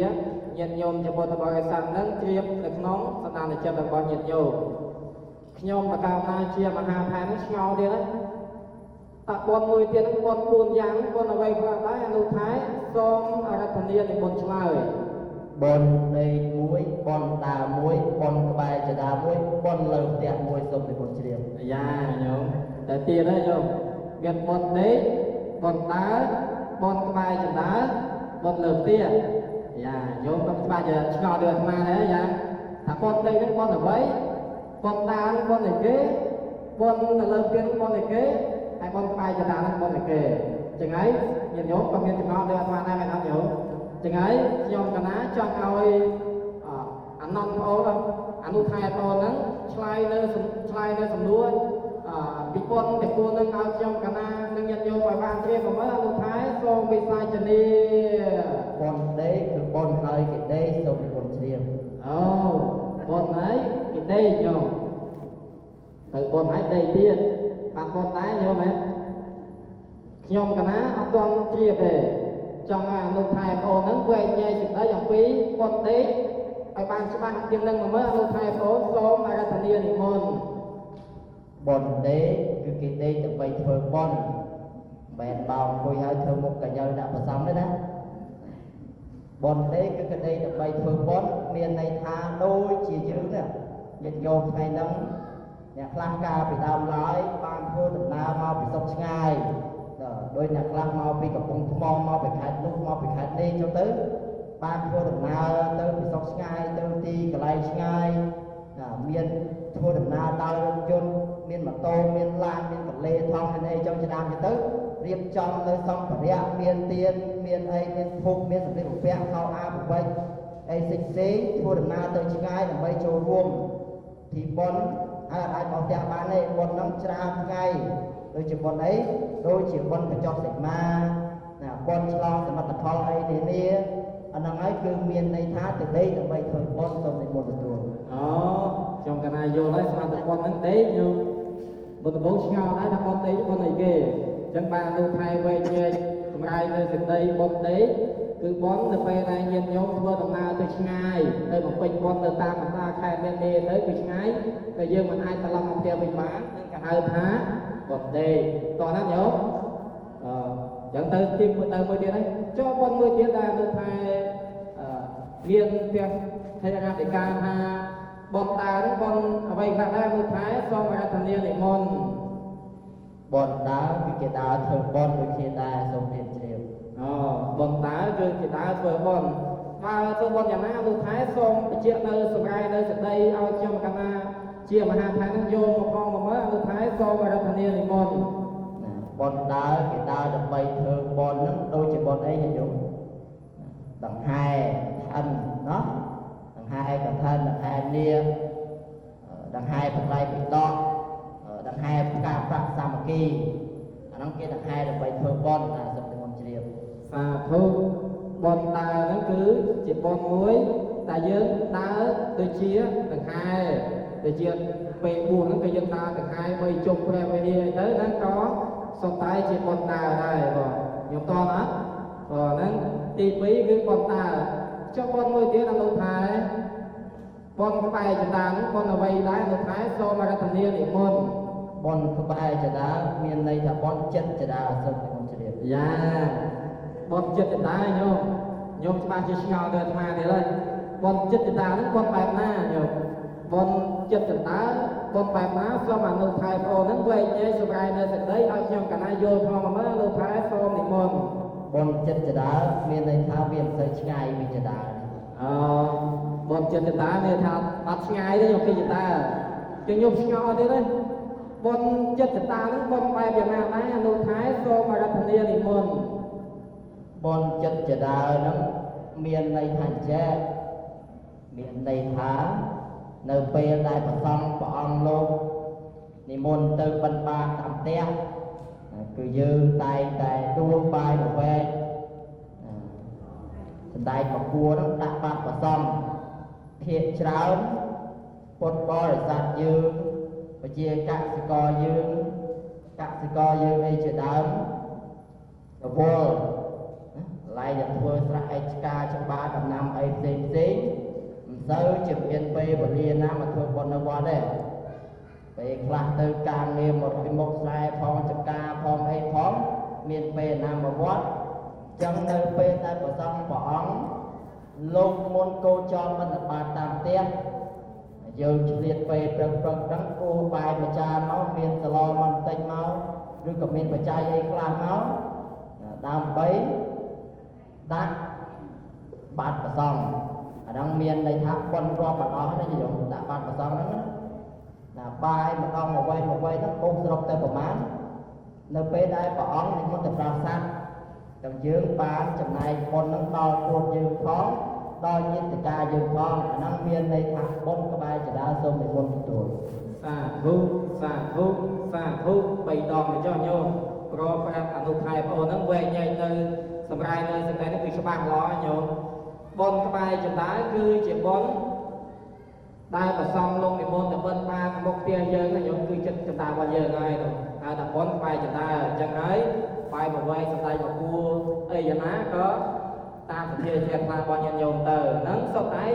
ញាតិញោមជាពុទ្ធបរិស័ទហ្នឹងជ្រាបនៅក្នុងសន្តានចិត្តរបស់ញាតិញោមខ្ញុំបកថាជាមហាថៃហ្នឹងឆ្ងល់ទៀតណាតបនមួយទៀតហ្នឹងបន4យ៉ាងបនអ្វីខ្លះដែរអនុថែសូមអរតនានិមន្តឆ្លើយ បុណ្យនៃមួយបុណ្យដើរមួយបុណ្យក្បែរចដាមួយបុណ្យលើផ្ទះមួយសូមនិមន្តជ្រាប យ៉ាញោមតែទៀតហើយញោមមានបុណ្យដេកបុណ្យដើរបុណ្យក្បែរចដាបុណ្យលើផ្ទះយ៉ាញោមក៏ច្បាស់ជាឆ្ងល់ដូចអាត្មាដែរយ៉ាថាបុណ្យដេកហ្នឹងបុណ្យអ្វីបុណ្យដើរបុណ្យអីគេបុណ្យនៅលើផ្ទះបុណ្យអីគេហើយបុណ្យក្បែរចដាហ្នឹងបុណ្យអីគេចឹងហើយញាតិញោមក៏មានចំណងដូចអាត្មាដែរមែនអត់ញោមចឹងហើយខ្ញុំកណាចង់ឲ្យអានន្តប្អូនអនុថែប្អូនហ្នឹងឆ្លើយនៅសំណួរពីបុណ្យទាំង4ហ្នឹងឲ្យខ្ញុំកណានឹងញាតិញោមឲ្យបានជ្រាបមកមើលអនុថែសូមវិសាចនី បុណ្យដេកគឺបុណ្យហើយគេដេកសូមនិមន្តជ្រាប អូបុណ្យហើយគេដេកញោមទៅបុណ្យហើយដេកទៀតបានបុណ្យដែរញោមហ៎ខ្ញុំកណាអត់ទាន់ជ្រាបទេចង់ឲ្យអនុថែប្អូនហ្នឹងវែងញែកសេចក្តីអំពីបុណ្យដេកឲ្យបានច្បាស់ជាងនឹងមកមើលអនុថែប្អូនសូមអរតនានិមន្ត បុណ្យដេកគឺគេដេកដើម្បីធ្វើបុណ្យមិនមែនបោកអង្គុយហើយធ្វើមុខកញ្ញើដាក់ប្រសំទេណាបុណ្យដេកគឺគេដេកដើម្បីធ្វើបុណ្យមានន័យថាដូចជាយើងណាញាតិញោមថ្ងៃហ្នឹងអ្នកខ្លះកាលពីដើមឡើយបានធ្វើដំណើរមកពីសុខឆ្ងាយដោយអ្នកខ្លះមកពីកំពង់ថ្មមកពីខេត្តនោះមកពីខេត្តនេះចុះទៅបានធ្វើដំណើរទៅពីសុខឆ្ងាយទៅទីកន្លែងឆ្ងាយមានធ្វើដំណើរដោយរថយន្តមានម៉ូតូមានឡានមានកលេថងមានអីចុងជាដើមទៅរៀបចំនៅសម្ភារៈមានទៀនមានអីមានភពមានសម្ភារៈបំពាក់ខោអាវប្រវែកអីផ្សេងធ្វើដំណើរទៅឆ្ងាយដើម្បីចូលរួមទីបុណ្យហើយអាចមកផ្ទះបានទេបុណ្យហ្នឹងច្រើនថ្ងៃដូចជាបុណ្យអីដូចជាបុណ្យបញ្ចុះសីមាណាបុណ្យឆ្លងសមិទ្ធផលអីនានាអាហ្នឹងហើយគឺមានន័យថាទៅដេកដើម្បីធ្វើបុណ្យសូមនិមន្តទទួល អូខ្ញុំកណាយល់ហើយស្មារតីបុណ្យហ្នឹងដេកញោមបុណ្យដំបូងឆ្ងល់ដែរថាបុណ្យដេកបុណ្យអីគេអញ្ចឹងបានអនុថែវែងញែក សម្រាប់នៅសេចក្តីបុណ្យទេគឺបុណ្យនៅពេលដែលញាតិញោមធ្វើដំណើរទៅឆ្ងាយទៅបំពេញបុណ្យទៅតាមបណ្ដាខេត្តមាននេះទៅគឺឆ្ងាយតែយើងមិនអាចត្រឡប់មកផ្ទះវិញបាននឹងគេហៅថាបុណ្យទេតោះណាញោមចឹងទៅទីមួយទៅមួយទៀតហើយចូលបុណ្យមួយទៀតដែលនៅថែមានផ្ទះថេររាជការថាបុណ្យតើនឹងបុណ្យអ្វីខ្លះដែរមួយថែសូមអរតនានិមន្តបុណ្យដើរគឺគេដើរធ្វើបុណ្យដូចគ្នាដែរសូមរៀបជ្រាបបុណ្យតើគឺជាដើរធ្វើបុណ្យបើធ្វើបុណ្យយ៉ាងណាលោកថែសូមបញ្ជាក់នៅសម្រាប់នៅសេចក្តីឲ្យខ្ញុំកណាជាមហាថែនឹងយកមកផងមកមើលលោកថែសូមអរតនានិមន្តបុណ្យដើរគេដើរដើម្បីធ្វើបុណ្យហ្នឹងដូចជាបុណ្យអីញោមដង្ហែថិនណោះដង្ហែឯកថិនដង្ហែនាដង្ហែបត្រៃបិដកដង្ហែផ្កាប្រាក់សាមគ្គីអាហ្នឹងគេដង្ហែដើម្បីធ្វើបុណ្យណាសូមនិមន្តជ្រាបសាធុបុណ្យដើរហ្នឹងគឺជាបុណ្យមួយតែយើងដើរដូចជាដង្ហែដូចជាពេលបួសហ្នឹងក៏យើងដើរដង្ហែបីជុំព្រះវិហារទៅហ្នឹងក៏សុទ្ធតែជាបុណ្យដើរដែរបងខ្ញុំតណាហ្នឹងទី2គឺបុណ្យដើរចុះបុណ្យមួយទៀតអនុថែបុណ្យក្បែរចតាហ្នឹងបុណ្យអ្វីដែរអនុថែសូមអរតនានិមន្តបុណ្យក្បែរចតាមានន័យថាបុណ្យចិត្តចតាសូមនិមន្តជ្រាបយ៉ាបុណ្យចិត្តចតាញោមច្បាស់ជាឆ្ងល់ទៅអាត្មាទៀតហើយបុណ្យចិត្តចតាហ្នឹងបុណ្យបែបណាញោមបុណ្យចិត្តចតាបុណ្យបែបណាសូមអនុថែបងហ្នឹងវែងញែកសម្រាប់នៅសេចក្តីឲ្យខ្ញុំកណាយល់ផងមកមើលលោកថែសូមនិមន្តបុណ្យចិត្តចតាមានន័យថាវាមិនសូវឆ្ងាយពីចតាបុណ្យចិត្តចតាមានថាអត់ឆ្ងាយទេខ្ញុំពីចតាជាខ្ញុំឆ្ងល់ទៀតទេបុណ្យចិត្តចតាហ្នឹងបុណ្យបែបយ៉ាងណាដែរអនុថែសូមអរតនានិមន្តបុណ្យចិត្តចតាហ្នឹងមានន័យថាចេះមានន័យថានៅពេលដែលព្រះសង្ឃព្រះអង្គលោកនិមន្តទៅបិណ្ឌបាតតាមផ្ទះគឺយើងតែងតែដួលបាយមកវែកសម្ដែងមកគួរហ្នឹងដាក់បាតព្រះសង្ឃភាគច្រើនពុទ្ធបរិស័ទយើងប្រជាកសិករយើងអីជាដើមរវល់ឡាយតែធ្វើស្រះឯកការច្បារដំណាំអីផ្សេងមិនសូវជាមានពេលវេលាណាមកធ្វើបុណ្យនៅវត្តទេពេលខ្លះទៅការងារមកពីមុខស្រែផងចការផងអីផងមានពេលណាមកវត្តចឹងនៅពេលដែលព្រះសង្ឃព្រះអង្គលោកមុនកោចរបិណ្ឌបាតតាមផ្ទះយើងឆ្លៀតពេលព្រឹកហ្នឹងគោបាយមួយចានមកមានសឡមកបន្តិចមកឬក៏មានបច្ច័យអីខ្លះមកដើម្បីដាក់បាតព្រះសង្ឃអាហ្នឹងមានន័យថាបុណ្យរាប់បណ្ដោះណាយើងដាក់បាតព្រះសង្ឃហ្នឹងណាដាក់បាយម្ដងមកវិញហ្នឹងពុះស្រុកទៅប្រមាណនៅពេលដែលព្រះអង្គនិមន្តទៅប្រាសាទទាំងយើងបានចំណាយបុណ្យហ្នឹងដល់ខ្លួនយើងផងដល់ញាតិការយើងផងអាហ្នឹងមានន័យថាបុណ្យក្បែរចតាសូមនិមន្តទទួលសាធុ3ដងទៅចុះញោមព្រោះប្រាប់អនុថែបងហ្នឹងវែងញែកទៅសម្រាប់នៅសេចក្តីនេះគឺច្បាស់ល្អញោមបុណ្យក្បែរចតាគឺជាបុណ្យដែលប្រសំលោកនិមន្តទៅបិណ្ឌបាតមុខផ្ទះយើងញោមគឺចិត្តចតារបស់យើងហើយហៅថាបុណ្យក្បែរចតាអញ្ចឹងហើយបាយមកវែងសម្ដែងមកគួរអីយ៉ាងណាក៏តាមវិធានការរបស់ញាតិញោមទៅហ្នឹងសុទ្ធតែ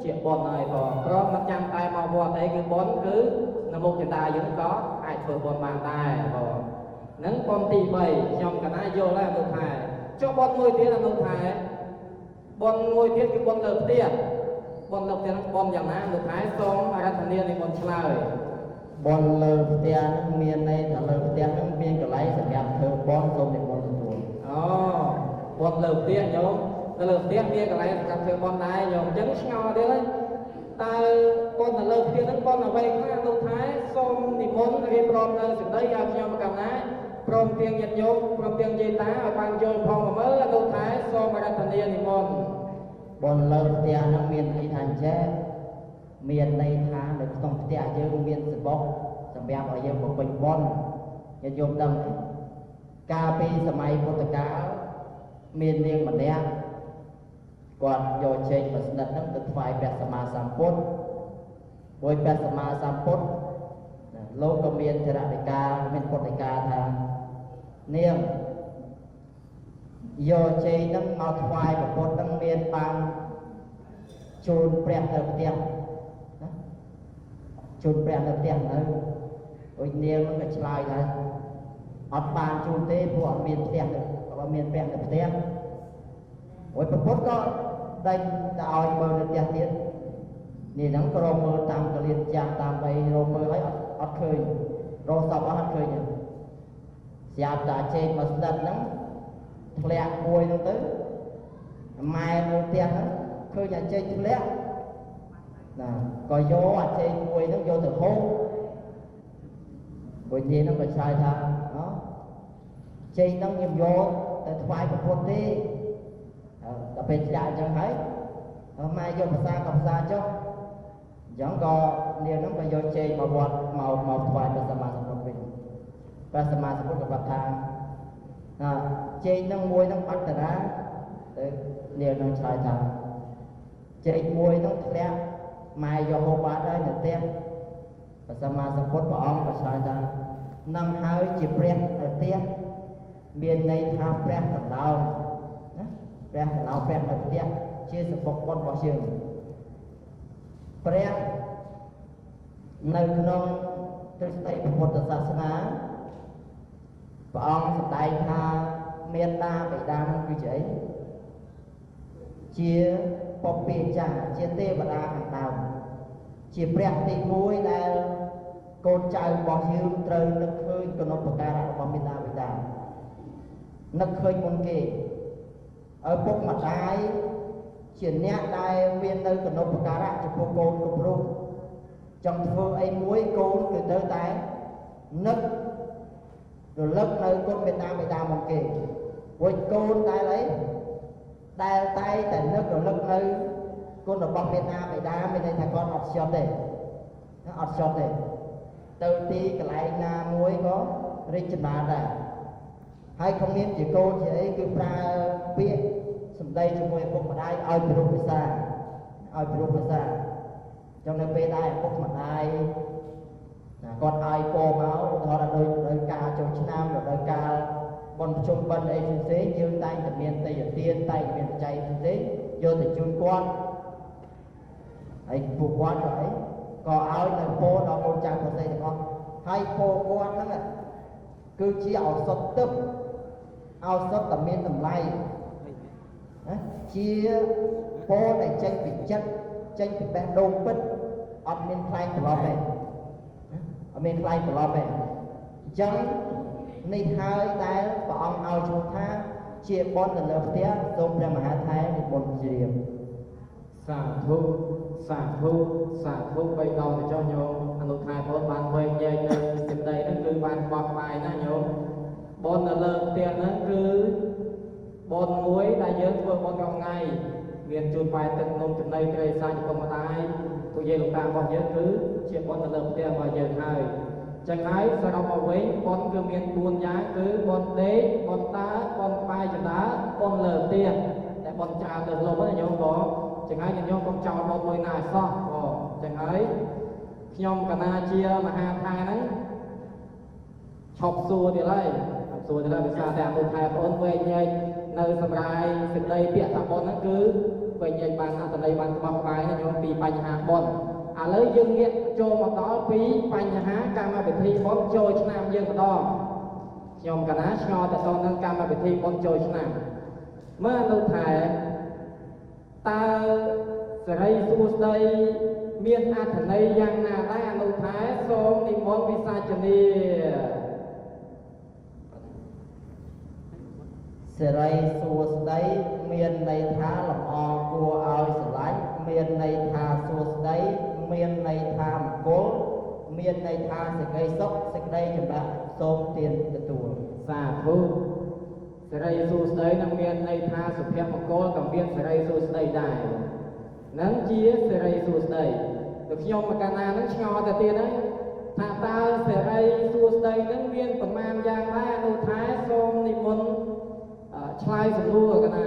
ជាបុណ្យហើយបងព្រមមិនចាំតែមកវត្តអីគឺបុណ្យគឺនៅមុខចតាយើងក៏អាចធ្វើបុណ្យបានដែរបងហ្នឹងបុណ្យទី3ខ្ញុំកណាយល់ហើយអនុថែចុះបុណ្យមួយទៀតអនុថែបុណ្យមួយទៀតគឺបុណ្យលើផ្ទះបុណ្យលើផ្ទះហ្នឹងបុណ្យយ៉ាងណាអនុថែសូមអរតនានិមន្តឆ្លើយបុណ្យលើផ្ទះហ្នឹងមានន័យថាលើផ្ទះហ្នឹងមានកន្លែងសម្រាប់ធ្វើបុណ្យសូមនិមន្តទទួលបុណ្យលើផ្ទះញោមទៅលើផ្ទះមានកន្លែងសម្រាប់ធ្វើបុណ្យដែរញោមអញ្ចឹងឆ្ងល់ទៀតហើយតើបុណ្យទៅលើផ្ទះហ្នឹងបុណ្យអ្វីខ្លះលោកថែសូមនិមន្តរៀបរាប់នៅសេចក្តីឲ្យខ្ញុំកណ្ណាព្រមទាំងញាតិញោមព្រមទាំងយាយតាឲ្យបានយល់ផងមកមើលលោកថែសូមអរតនានិមន្តបុណ្យលើផ្ទះហ្នឹងមានន័យថាចេះមានន័យថានៅក្នុងផ្ទះយើងមានសបុកសម្រាប់ឲ្យយើងបំពេញបុណ្យញាតិញោមដឹងកាលពីសម័យពុទ្ធកាលមាននាងម្នាក់គាត់យកចេញមកស្និតហ្នឹងទៅថ្វាយព្រះសម្មាសម្ពុទ្ធមួយព្រះសម្មាសម្ពុទ្ធលោកក៏មានចរិយាមានពុទ្ធិកាថានាង យកជ័យនឹងមកថ្វាយព្រះពុទ្ធនឹងមានបានជូនព្រះទៅផ្ទះជូនព្រះនៅផ្ទះនៅដូចនាងនឹងក៏ឆ្លើយដែរអត់បានជូនទេព្រោះអត់មានផ្ទះក៏មានព្រះនៅផ្ទះអូយព្រះពុទ្ធក៏ដេញទៅឲ្យមើលនៅផ្ទះទៀតនេះហ្នឹងក៏រកមើលតាមកលៀនចាស់តាមបីរកមើលឲ្យអត់ឃើញរកសពអត់ឃើញទេស្រាប់តែជ័យមកស្ដិតហ្នឹងធ្លាក់មួយហ្នឹងទៅម៉ែនៅផ្ទះហ្នឹងឃើញតែជ័យធ្លាក់ណាក៏យកអាជ័យមួយហ្នឹងយកទៅហូបបុញហ្នឹងក៏ឆ្លើយថាជ័យហ្នឹងខ្ញុំយកទៅថ្វាយព្រះពុទ្ធទេដល់ពេលឆ្លាក់អញ្ចឹងហើយម៉ែយកភាសាក៏ភាសាចុះអញ្ចឹងក៏នាងហ្នឹងក៏យកជ័យមកវត្តមកថ្វាយព្រះសម្មាសម្ពុទ្ធវិញព្រះសម្មាសម្ពុទ្ធក៏ប្រាប់ថាជ័យហ្នឹងមួយហ្នឹងអត្តរាទៅនាងហ្នឹងឆ្លើយថាជ័យមួយហ្នឹងធ្លាក់ម៉ែយកហូបបានហើយនៅផ្ទះព្រះសម្មាសម្ពុទ្ធព្រះអង្គក៏ឆ្លើយថានឹងហើយជាព្រះនៅផ្ទះមានន័យថាព្រះកណ្ដោងណាព្រះកណ្ដោងព្រះនៅផ្ទះជាសបុកបុត្ររបស់យើងព្រះនៅក្នុងទ្រឹស្ដីពុទ្ធសាសនាព្រះអង្គសម្ដែងថាមេត្តាបិតានឹងគឺជាអីជាពពាចាជាទេវតាខាងដើមជាព្រះទី1ដែលកូនចៅរបស់យើងត្រូវនឹកឃើញគុណូបការៈរបស់មេត្តាបិតានឹកឃើញមុនគេឪពុកម្ដាយជាអ្នកដែលមាននៅគុណូបការៈចំពោះកូនគ្រប់រូបចង់ធ្វើអីមួយកូនគឺត្រូវតែនឹករលឹកនៅគុណមេត្តាបិតាមុនគេព្រោះកូនដែលអីដែលតែនឹករលឹកនៅគុណរបស់មេត្តាបិតាមានន័យថាគាត់អត់ខ្ជិលទេអត់ខ្ជិលទេទៅទីកន្លែងណាមួយក៏រីកចម្រើនដែរហើយក្នុងនាមជាកូនជាអីគឺប្រើពាក្យសម្ដីជាមួយឪពុកម្ដាយឲ្យពិរោះភាសាឲ្យពិរោះភាសាចឹងនៅពេលដែលឪពុកម្ដាយគាត់ឲ្យពោមកឧទាហរណ៍ដោយការចូលឆ្នាំដោយការបន់ជុំបិណ្ឌអីផ្សេងៗយើងតែងតែមានទេយទានតែងមានបច្ច័យផ្សេងៗយកទៅជូនគាត់ហើយពួកគាត់ក៏អីក៏ឲ្យនៅពោដល់កូនចៅប្រទេសទាំងអស់ហើយពោគាត់ហ្នឹងគឺជាឱសថទឹកឱសថតែមានតម្លៃជាពោដែលចេញពីចិត្តចេញពីបេះដូងពិតអត់មានខ្លែងប្រឡប់ទេអត់មានខ្លែងប្រឡប់ទេអញ្ចឹងនេះហើយដែលព្រះអង្គឲ្យឈ្មោះថាជាបុណ្យនៅលើផ្ទះសូមព្រះមហាថែនិមន្តជ្រាបសាធុសាធុសាធុបីដងទៅចុះញោមអនុថែបងបានវែងញែកនៅសេចក្តីហ្នឹងគឺបានបោះក្បាយណាញោមបុណ្យនៅលើផ្ទះហ្នឹងគឺបុណ្យមួយដែលយើងធ្វើបុណ្យរាល់ថ្ងៃមានជូនបាយទឹកនំចំណីត្រីសាច់ពុកម្ដាយពួកយាយលោកតារបស់យើងគឺជាបុណ្យនៅលើផ្ទះរបស់យើងហើយចឹងហើយសរុបមកវិញបុណ្យគឺមាន4យ៉ាងគឺបុណ្យដេកបុណ្យតាបុណ្យក្បាយចតាបុណ្យលើផ្ទះតែបុណ្យច្រើនលើលោកហ្នឹងញោមបងចឹងហើយញោមកុំចោលបុណ្យមួយណាឲ្យសោះបងចឹងហើយខ្ញុំកណាជាមហាថែហ្នឹងឈប់សួរទៀតហើយសួរទៅលើភាសាតែអនុថែបងវែងញែកនៅសម្រាប់សេចក្តីពាក្យថាបុណ្យហ្នឹងគឺវែងញែកបានអត្ថន័យបានស្បក្បាយញោមពីបញ្ហាបុណ្យឥឡូវយើងងាកចូលមកដល់ពីបញ្ហាកម្មវិធីបុណ្យចូលឆ្នាំយើងម្ដងខ្ញុំកណាឆ្ងល់ទៅនឹងកម្មវិធីបុណ្យចូលឆ្នាំមើលអនុថែតើសេរីសួស្តីមានអត្ថន័យយ៉ាងណាដែរអនុថែសូមនិមន្តវិសាចនីសេរីសួស្តីមានន័យថាលំអគួរឲ្យស្រឡាញ់មានន័យថាសួស្តីមានន័យថាមង្គលមានន័យថាសេចក្តីសុខសេចក្តីចម្រើនសូមទានទទួលសាធុសេរីសួស្តីនឹងមានន័យថាសុភមង្គលក៏មានសេរីសួស្តីដែរនឹងជាសេរីសួស្តីទៅខ្ញុំមកកាលណានឹងឆ្ងល់ទៅទៀតហើយថាតើសេរីសួស្តីនឹងមានប្រមាណយ៉ាងដែរអនុថែសូមនិមន្តឆ្លើយសំណួរកណា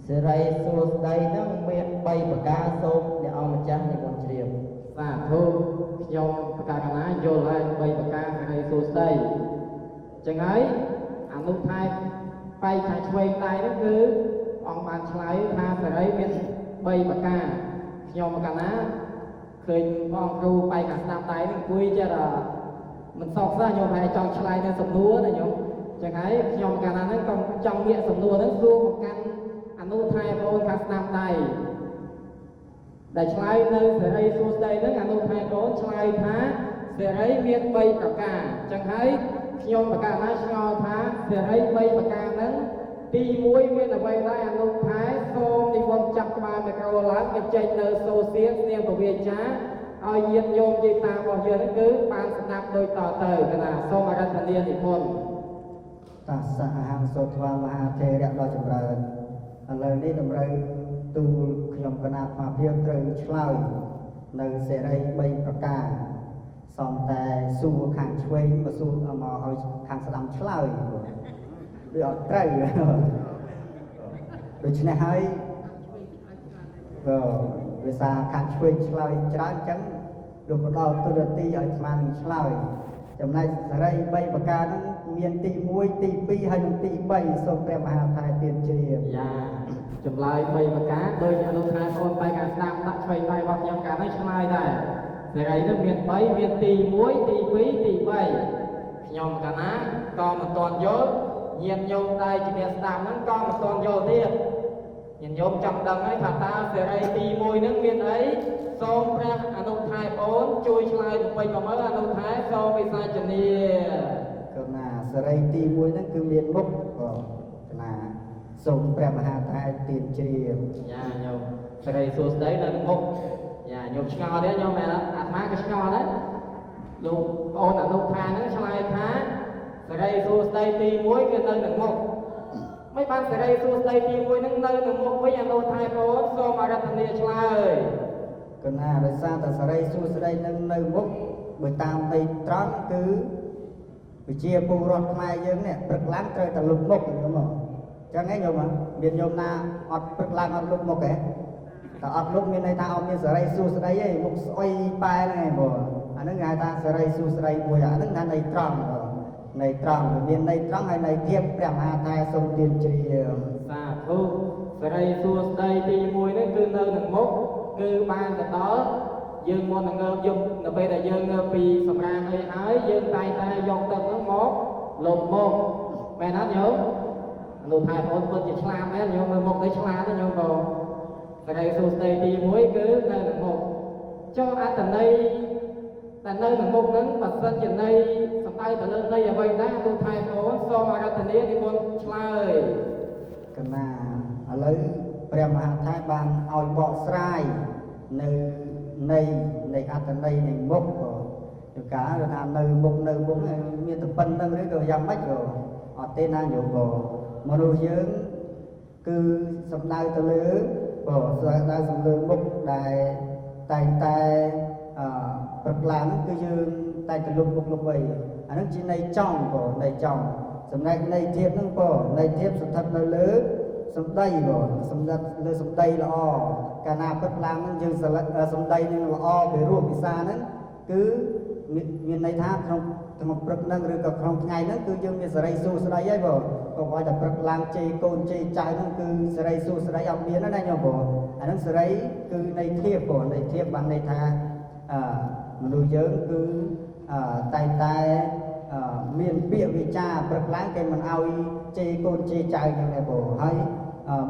សេរីសួស្តីនឹងមាន3ប្រការសូមអ្នកអង្គម្ចាស់និមន្តជ្រាបសាធុខ្ញុំប្រកាសកណាយល់ហើយ3ប្រការសេរីសួស្តីចឹងហើយឥ អានុថែបៃខាងឆ្វេងដៃហ្នឹងគឺអង្គបានឆ្លើយថាសេរីមាន3ប្រការខ្ញុំកាលណាឃើញបងគ្រូបៃខាងស្ដាំដៃហ្នឹងអង្គុយចិត្តមិនសោកសោះខ្ញុំហើយចង់ឆ្លើយនៅសំណួរណាខ្ញុំចឹងហើយខ្ញុំកាលណាហ្នឹងក៏ចង់ងាកសំណួរហ្នឹងសួរមកកាន់អនុថែបងខាងស្ដាំដៃដែលឆ្លើយនៅសេរីសួស្ដីហ្នឹងអនុថែបងឆ្លើយថាសេរីមាន3ប្រការចឹងហើយខ្ញុំប្រកាសណាឆ្ងល់ថាសេរី3ប្រការហ្នឹងទី1មានអ្វីដែរអនុថែសូមនិមន្តចាប់ក្បាលមីក្រូឡើងបញ្ចេញនៅសូសៀងស្នៀងពវាចាឲ្យញាតិញោមយាយតារបស់យើងហ្នឹងគឺបានស្ដាប់ដូចតទៅកណាសូមអរតនានិមន្តតាសៈអហង្សោធ្វាមហាថេរៈដ៏ចម្រើនឥឡូវនេះតម្រូវទូលខ្ញុំគណៈអាភិបត្រូវឆ្លើយនៅសេរី3ប្រការសំតែសួរខាងឆ្វេងមកសួរមកឲ្យខាងស្ដាំឆ្លើយវាអត់ត្រូវដូច្នេះហើយក៏វាសារខាងឆ្វេងឆ្លើយច្រើនអញ្ចឹងលោកផ្ដល់ទូរទស្សន៍ឲ្យស្មានឆ្លើយចំណែកសេរី3ប្រការហ្នឹងមានទី1ទី2ហើយនិងទី3សូមព្រះមហាថែទានជ្រាបយ៉ាចម្លើយ3ប្រការដោយអនុថែអូនបៃខាងស្ដាំដាក់ឆ្វេងដៃរបស់ខ្ញុំកាលនេះឆ្លើយដែរសេរីហ្នឹងមាន3មានទី1ទី2ទី3ខ្ញុំកាលណាក៏មិនទាន់យល់ញាតិញោមដែរជាអ្នកស្ដាប់ហ្នឹងក៏មិនទាន់យល់ទៀតញាតិញោមចង់ដឹងហើយថាតើសេរីទី1ហ្នឹងមានអីសូមព្រះអនុថែអូនជួយឆ្លើយទៅវិញមកមើលអនុថែសូមវិសាចនាកណាសេរីទី1ហ្នឹងគឺមានមុខក៏កណាសូមព្រះមហាថែទានជ្រាបយ៉ាញោមសេរីសួស្ដីនៅមុខយ៉ាញោមឆ្ងល់ទេញោមមែនអាត្មាក៏ឆ្ងល់ដែរលោកអូនអនុថែហ្នឹងឆ្លើយថាសេរីសួស្ដីទី1គឺនៅនឹងមុខមិនបានសេរីសួស្ដីទី1ហ្នឹងនៅនឹងមុខវិញអនុថែអូនសូមអរតនាឆ្លើយកណាដោយសារតែសេរីសួស្ដីនឹងនៅមុខបើតាមន័យត្រង់គឺវិជាពលរដ្ឋខ្មែរយើងនេះព្រឹកឡើងត្រូវតែលុបមុខហ្នឹងមកចឹងឯងញោមមានញោមណាអត់ព្រឹកឡើងអត់លុបមុខទេតែអត់លុបមានន័យថាអត់មានសេរីសួស្ដីទេមុខស្អុយប៉ែហ្នឹងឯងបងអាហ្នឹងគេហៅថាសេរីសួស្ដីមួយអាហ្នឹងថាន័យត្រង់ន័យត្រង់មានន័យត្រង់ហើយន័យធៀបព្រះមហាថែសូមទានជ្រាបសាធុសេរីសួស្ដីទី1នេះគឺនៅនឹងមុខគឺបានទៅដល់យើងមុននឹងងើបយំនៅពេលដែលយើងងើបពីសម្រាមអីហើយយើងតែងតែយកទឹកហ្នឹងមកលុបមុខមែនអត់ញោមអនុថែបងពិតជាឆ្លាតមែនញោមមើលមុខទៅឆ្លាតទេញោមបងសេរីសួស្ដីទី1គឺនៅនឹងមុខចុះអត្តន័យតែនៅនឹងមុខហ្នឹងបើសិនជាន័យសំដៅទៅលើន័យអ្វីដែរអនុថែបងសូមអរតនានិមន្តឆ្លើយកណាឥឡូវព្រះមហាថែបានឲ្យបកស្រាយនៅនៃអត្តន័យនៃមុខក៏ជាការថានៅមុខមានតែប៉ុណ្្នឹងឬក៏យ៉ាងម៉េចក៏អត់ទេណាញោមក៏មនុស្សយើងគឺសំដៅទៅលើក៏សំដៅសំលើមុខដែលតែងតែព្រឹកឡើងគឺយើងតែទៅលុបមុខលុបអីអានឹងជាន័យចង់ក៏ន័យចង់ចំណែកន័យធៀបហ្នឹងក៏ន័យធៀបស្ថិតនៅលើសម្ដីក៏សម្ដីលើសម្ដីល្អកាលណាព្រឹកឡើងហ្នឹងយើងសម្ដីនឹងល្អពីរោះពិសាហ្នឹងគឺមានន័យថាក្នុងព្រឹកហ្នឹងឬក៏ក្នុងថ្ងៃហ្នឹងគឺយើងមានសេរីសួស្ដីហើយបងក៏ឲ្យតែព្រឹកឡើងជ័យកូនជ័យចៅហ្នឹងគឺសេរីសួស្ដីអត់មានណាញោមបងអាហ្នឹងសេរីគឺន័យធៀបបងន័យធៀបបានន័យថាមនុស្សយើងគឺតែងតែមានពាក្យវិចារព្រឹកឡើងគេមិនឲ្យជេរកូនជេរចៅយ៉ាងណាបងហើយ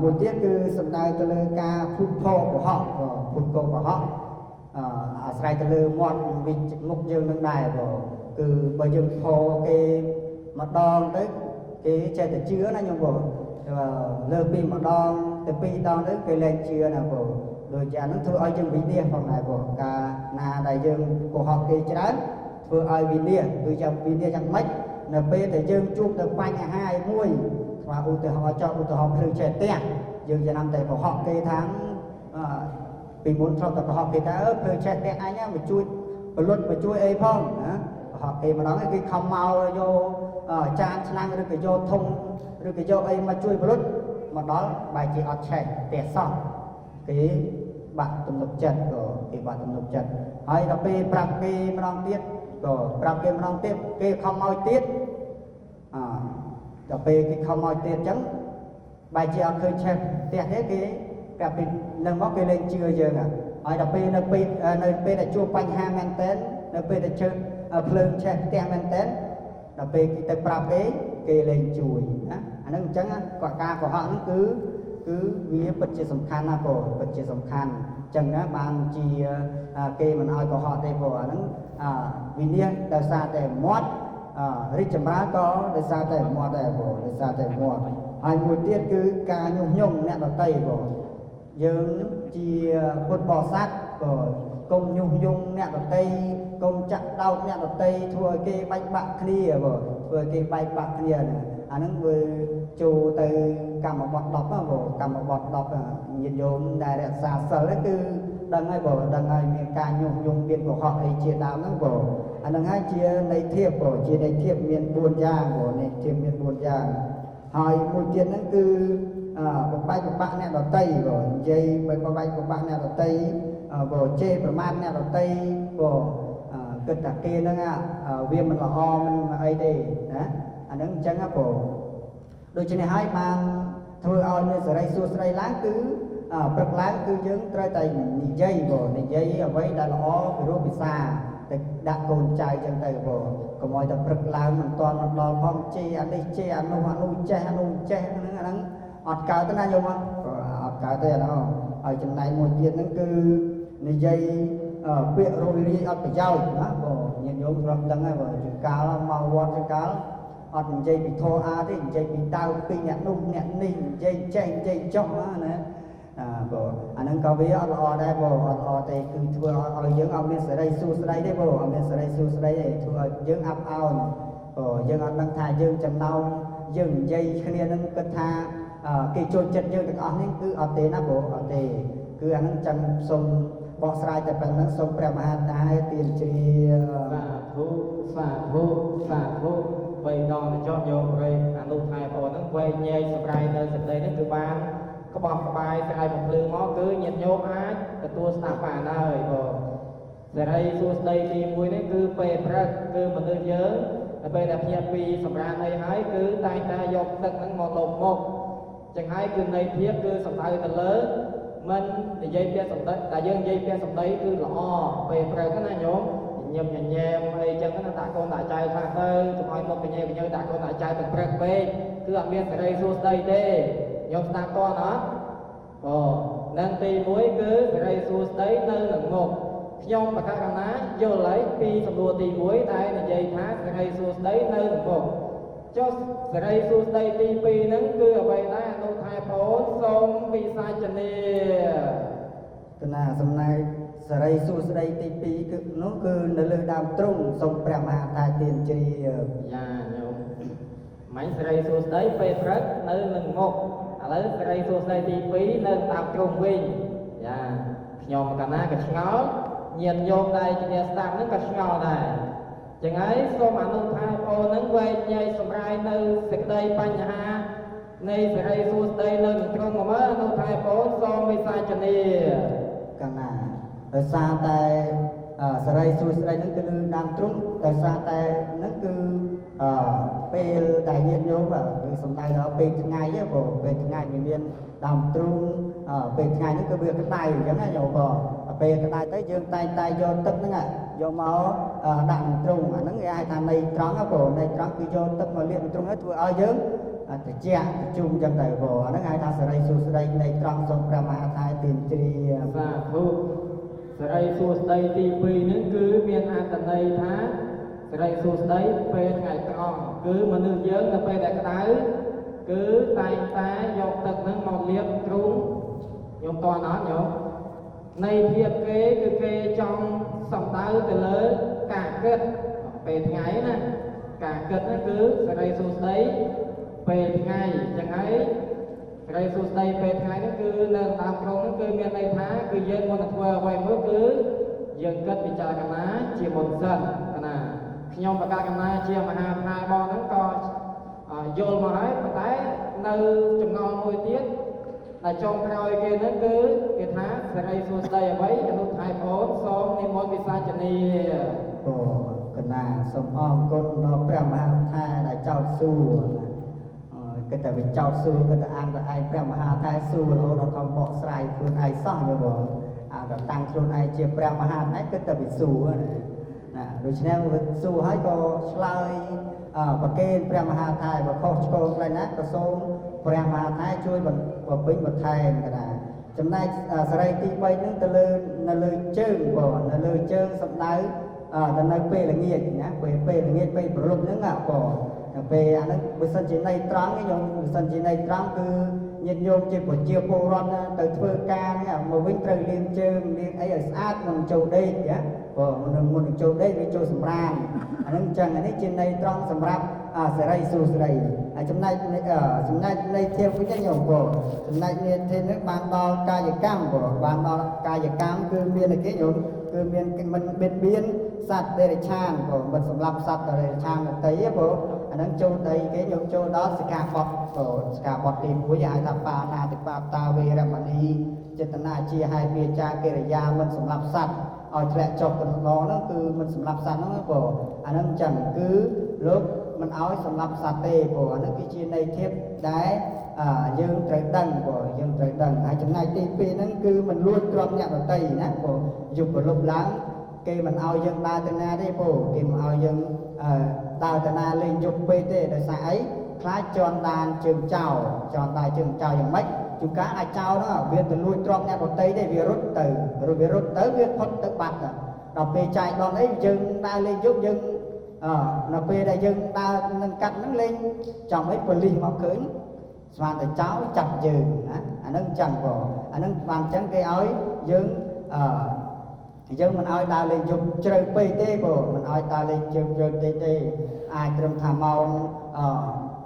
មួយទៀតគឺសំដៅទៅលើការភូតផលកុហកភូតកុហកអាស្រ័យទៅលើមាត់មុខយើងនឹងដែរបងគឺបើយើងផលគេម្ដងទៅគេចេះតែជឿណាញោមបងលើពីម្ដងទៅពីរដងទៅគេលែងជឿណាបងដូចជាអានឹងធ្វើឲ្យយើងវិនិច្ឆ័យផងដែរបងកាលណាដែលយើងកុហកគេច្រើនធ្វើឲ្យវិនិច្ឆ័យគឺចាំវិនិច្ឆ័យយ៉ាងម៉េចនៅពេលដែលយើងជួបទៅបញ្ហាមួយស្វាឧទាហរណ៍ចោលឧទាហរណ៍ភ្លើងឆេះផ្ទះយើងចំណាំតែកុហកគេថាពីមុនធ្លាប់តែកុហកគេថាភ្លើងឆេះផ្ទះអញមកជួយពលុតមកជួយអីផងណាកុហកគេម្ដងគេខំមកយកចានឆ្នាំងឬក៏យកធុងឬក៏យកអីមកជួយពលុតមកដល់បែរជាអត់ឆេះផ្ទះសោះគេបាក់ទំនុកចិត្តក៏គេបាក់ទំនុកចិត្តហើយដល់ពេលប្រាប់គេម្ដងទៀតក៏ប្រាប់គេម្ដងទៀតគេខំមកទៀត ដល់ពេលគេខំមកទៀតអញ្ចឹងបែរជាអត់ឃើញឆេះផ្ទះទេគេប្រាប់ពីនឹងមកគេលែងជឿយើងហើយដល់ពេលនៅពេលដែលជួបបញ្ហាមែនតើនៅពេលដែលជើភ្លើងឆេះផ្ទះមែនតើដល់ពេលគេទៅប្រាប់គេលែងជួយណាអាហ្នឹងអញ្ចឹងក៏ការកុហកហ្នឹងគឺវាពិតជាសំខាន់ណាស់បងពិតជាសំខាន់អញ្ចឹងណាបានជាគេមិនឲ្យកុហកទេបងអាហ្នឹងវិនិច្ឆ័យដោយសារតែមាត់រីកចម្រើនក៏ដោយសារតែមាត់ដែរបងដោយសារតែមាត់ហើយមួយទៀតគឺការញុះញង់អ្នកដទៃបងយើងជាពុទ្ធបរិស័ទក៏កុំញុះញង់អ្នកដទៃកុំចាក់ដោតអ្នកដទៃធ្វើឲ្យគេបែកបាក់គ្នាបងធ្វើឲ្យគេបែកបាក់គ្នាណាអាហ្នឹងវាចូលទៅកម្មបត្តិ10បងកម្មបត្តិ10ញាតិញោមដែលរក្សាសិលគឺដឹងហើយបងដឹងហើយមានការញុះញង់មានកុហកអីជាដើមហ្នឹងបងអាហ្នឹងហើយជាន័យធៀបបងជាន័យធៀបមាន4យ៉ាងបងន័យធៀបមាន4យ៉ាងហើយមួយទៀតហ្នឹងគឺបំបែកបំបាក់អ្នកដទៃបងនិយាយបំបែកបំបាក់អ្នកដទៃបងជេរប្រមាថអ្នកដទៃបងគិតថាគេហ្នឹងវាមិនល្អមិនអីទេណាអាហ្នឹងអញ្ចឹងបងដូច្នេះហើយបានធ្វើឲ្យមានសេរីសួស្តីឡើងគឺព្រឹកឡើងគឺយើងត្រូវតែនិយាយបងនិយាយអ្វីដែលល្អពីរូបភាសាទៅដាក់កូនចៅចឹងទៅបងកុំឲ្យតែព្រឹកឡើងមិនទាន់ដល់ផងជេរអានេះជេរអានោះចេះហ្នឹងអាហ្នឹងអត់កើតទេណាយល់មកអត់កើតទេអានោះហើយចំណែកមួយទៀតហ្នឹងគឺនិយាយពាក្យរយរាយអត់ប្រយោជន៍ណាបងញាតិញោមធ្លាប់ដឹងហើយបងជាកាលមកវត្តជាកាលអត់និយាយពីធម៌អាទេនិយាយពីដើមពីអ្នកនោះអ្នកនេះនិយាយចេះនិយាយចុះណាបងអាហ្នឹងក៏វាអត់ល្អដែរបងអត់ល្អទេគឺធ្វើឲ្យយើងអត់មានសេរីសួស្តីទេបងអត់មានសេរីសួស្តីទេធ្វើឲ្យយើងអាប់អោនបងយើងអត់ដឹងថាយើងចំណោមយើងនិយាយគ្នានឹងគិតថាគេចូលចិត្តយើងទាំងអស់នេះគឺអត់ទេណាបងអត់ទេគឺអាហ្នឹងចាំសូមបកស្រាយតែប៉ុណ្្នឹងសូមព្រះមហាតាទានជ្រាសាធុបីដងទៅចោះយកព្រៃអនុថែបងហ្នឹងវែងញែកសម្រាប់នៅសេចក្តីហ្នឹងគឺបានក្បោះក្បាយស្រាយបំភ្លឺមកគឺញាតិញោមអាចទទួលស្ដាប់បានហើយបងសេរីសួស្តីទី1នេះគឺពេលព្រឹកគឺមនុស្សយើងដល់ពេលដែលភ្ញាក់ពីសម្រាប់អីហើយគឺតែងតែយកទឹកហ្នឹងមកលុបមុខចឹងហើយគឺន័យធៀបគឺសំដៅទៅលើមិននិយាយពាក្យសម្ដីតែយើងនិយាយពាក្យសម្ដីគឺល្អពេលព្រឹកណាញោមញញែមអីចឹងណាដាក់កូនដាក់ចៅខ្លះទៅកុំឲ្យមកកញ៉េកញើដាក់កូនដាក់ចៅទៅព្រឹកពេកគឺអត់មានសេរីសួស្តីទេញោមស្ដាប់តើអត់នឹងទី1គឺសេរីសួស្តីនៅនឹងមុខខ្ញុំបកកណាយល់ហើយពីសំណួរទី1ដែលនិយាយថាសេរីសួស្តីនៅនឹងមុខចុះសេរីសួស្តីទី2ហ្នឹងគឺអ្វីដែរអនុថែប្អូនសូមវិសាចនាគណៈសំណែកសេរីសួស្តីទី2គឺនោះគឺនៅលើដើមទ្រូងសូមព្រះមហាតាទានជ្រាយ៉ាញោមមិញសេរីសួស្តីពេលព្រឹកនៅនឹងមុខឥឡូវសេរីសួស្តីទី2នៅតាមទ្រូងវិញយ៉ាខ្ញុំកាលណាក៏ឆ្ងល់ញាតិញោមដែលជាអ្នកស្ដាប់ហ្នឹងក៏ឆ្ងល់ដែរចឹងហើយសូមអនុថែប្អូនហ្នឹងវែងញែកសម្រាយនៅសេចក្តីបញ្ហានៃសេរីសួស្តីនៅនឹងទ្រូងមកមើលអនុថែប្អូនសូមវិសាចនាកាលណាដោយសារតែសេរីសួស្តីហ្នឹងគឺលើដើមទ្រូងដោយសារតែហ្នឹងគឺពេលដែលញាតិញោមគឺសំដៅដល់ពេលថ្ងៃទេបងពេលថ្ងៃវាមានដើមទ្រូងពេលថ្ងៃហ្នឹងគឺវាក្តៅអញ្ចឹងណាញោមបងពេលក្តៅទៅយើងតែងតែយកទឹកហ្នឹងយកមកដាក់នឹងទ្រូងអាហ្នឹងគេហៅថានៃត្រង់បងនៃត្រង់គឺយកទឹកមកលាបនឹងទ្រូងហើយធ្វើឲ្យយើងត្រជាក់ជុំអញ្ចឹងទៅបងអាហ្នឹងហៅថាសេរីសួស្តីនៃត្រង់សូមព្រះមហាតាទានជ្រាសាធុសេរីសួស្តីទី2ហ្នឹងគឺមានអត្ថន័យថាសេរីសួស្តីពេលថ្ងៃត្រង់គឺមនុស្សយើងនៅពេលដែលក្តៅគឺតែងតែយកទឹកហ្នឹងមកលាបទ្រូងញោមតើអត់ញោមនៃភាពគេគឺគេចង់សំដៅទៅលើការគិតពេលថ្ងៃណាការគិតហ្នឹងគឺសេរីសួស្តីពេលថ្ងៃចឹងហើយសេរីសួស្តីពេលថ្ងៃហ្នឹងគឺនៅតាមក្រុងហ្នឹងគឺមានន័យថាគឺយើងមុននឹងធ្វើអ្វីមួយគឺយើងគិតពិចារណាជាមុនសិនណាខ្ញុំបកកណាជាមហាថាបងហ្នឹងក៏យល់មកហើយប៉ុន្តែនៅចំណងមួយទៀតដែលចុងក្រោយគេហ្នឹងគឺគេថាសេរីសួស្តីអ្វីអនុថែប្អូនសូមនិមន្តវិសាចនាកណាសូមអរគុណដល់ព្រះមហាថាដែលចោទសួរ គេតែវាចោតសួរគេតែអានតែឯងព្រះមហាថៃសួររហូតដល់ខំបកស្រាយខ្លួនឯងសោះយល់បងអាតែតាំងខ្លួនឯងជាព្រះមហាថៃគេតែវាសួរណាដូច្នេះវាសួរហើយក៏ឆ្លើយប្រកេនព្រះមហាថៃបើខុសឆ្គងខ្លះណាក៏សូមព្រះមហាថៃជួយបំពេញបន្ថែមក៏ដែរចំណែកសេរីទី3ហ្នឹងទៅលើនៅលើជើងបងនៅលើជើងសំដៅទៅនៅពេលល្ងាចណាពេលល្ងាចពេលព្រលប់ហ្នឹងបងតែពេលអាហ្នឹងបើសិនជានៃត្រង់ខ្ញុំបើសិនជានៃត្រង់គឺញាតិញោមជាប្រជាពលរដ្ឋទៅធ្វើការនេះមកវិញត្រូវលាងជើងលាងអីឲ្យស្អាតមុនចូលដេកណាបងមុនចូលដេកវាចូលសម្រាមអាហ្នឹងអញ្ចឹងនេះជានៃត្រង់សម្រាប់សេរីសួស្តីហើយចំណែកនៃធៀបវិញញោមបងចំណែកនៃធៀបនេះបានដល់កាយកម្មបងបានដល់កាយកម្មគឺមានអីគេញោមគឺមានមិនបៀតបៀនសត្វដេរឆានបងមិនសម្រាប់សត្វដេរឆានដទៃទេបងអាហ្នឹងចូលដីគេញោមចូលដល់សិក្ខាបទបងសិក្ខាបទទី1ហៅថាបាណាតិបាតាវេរមណីចេតនាជាហេតុវាចាកិរិយាមិនសម្រាប់សត្វឲ្យធ្លាក់ចុះទៅម្ដងហ្នឹងគឺមិនសម្រាប់សត្វហ្នឹងបងអាហ្នឹងចឹងគឺលោកមិនឲ្យសម្រាប់សត្វទេព្រោះអានេះគឺជាន័យធៀបដែលយើងត្រូវដឹងព្រោះយើងត្រូវដឹងហើយចំណែកទី2ហ្នឹងគឺមិនលួចទ្រព្យអ្នកដទៃណាព្រោះយុបលុបឡើងគេមិនឲ្យយើងដើរទៅណាទេព្រោះគេមិនឲ្យយើងដើរទៅណាលេងយប់ពេកទេដោយសារអីខ្លាចជន់ដានជើងចោលយ៉ាងម៉េចជួនកាលអាចចោលហ្នឹងវាទៅលួចទ្រព្យអ្នកដទៃទេវារត់ទៅវាផុតទៅបាត់ដល់ពេលចាយដនអីយើងដើរលេងយប់យើងនៅពេលដែលយើងដើរនឹងកាត់ហ្នឹងលេងចំអីប៉ូលីសមកឃើញស្មានតែចោលចាប់យើងណាអាហ្នឹងចឹងបងអាហ្នឹងបានចឹងគេឲ្យយើងយើងមិនឲ្យដើរលេងយប់ជ្រៅពេកទេបងមិនឲ្យដើរលេងជើងទេអាចត្រឹមថាម៉ោង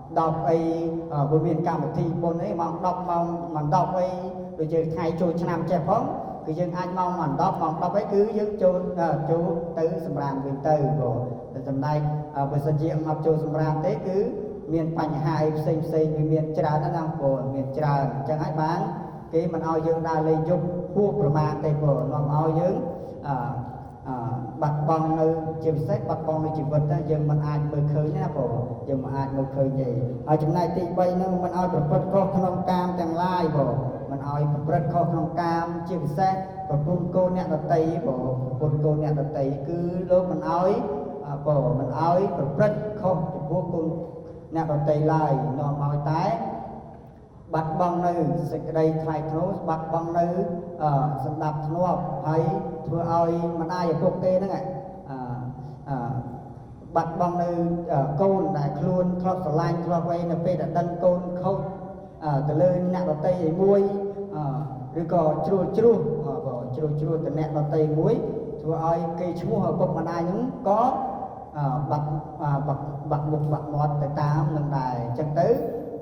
10អីវាមានកម្មវិធីបុណ្យអីម៉ោង10ម៉ោង10អីដូចយើងថ្ងៃចូលឆ្នាំចេះផងគឺយើងអាចម៉ោង10ម៉ោង10អីគឺយើងចូលទៅសម្រានវិញទៅបងតែចំណែកបើសិនជាអត់ចូលសម្រានទេគឺមានបញ្ហាអីផ្សេងវាមានច្រើនណាស់បងមានច្រើនអញ្ចឹងហើយបានគេមិនឲ្យយើងដើរលេងយប់ហួសប្រមាណទេបងនាំឲ្យយើងបាត់បង់នៅជាពិសេសបាត់បង់នៅជីវិតយើងមិនអាចមើលឃើញណាបងយើងមិនអាចមើលឃើញទេហើយចំណែកទី3ហ្នឹងមិនឲ្យប្រព្រឹត្តខុសក្នុងកាមទាំងឡាយបងមិនឲ្យប្រព្រឹត្តខុសក្នុងកាមជាពិសេសប្រពន្ធកូនអ្នកដតីបងប្រពន្ធកូនអ្នកដតីគឺលោកមិនឲ្យបងមិនឲ្យប្រព្រឹត្តខុសចំពោះកូនអ្នកដតីឡើយនាំឲ្យតែបាត់បង់នៅសេចក្តីថ្លៃថ្នូរបាត់បង់នៅសន្តាប់ធ្នាប់ហើយធ្វើឲ្យម្ដាយឪពុកគេហ្នឹងបាត់បង់នៅកូនដែលខ្លួនធ្លាប់ស្រឡាញ់ធ្លាប់អីនៅពេលដែលដឹងកូនខុសទៅលើអ្នកដតីឯមួយឬក៏ជ្រួលទៅអ្នកដតីមួយធ្វើឲ្យគេឈ្មោះឪពុកម្ដាយហ្នឹងក៏បាត់មុខបាត់មាត់ទៅតាមនឹងដែរអញ្ចឹងទៅ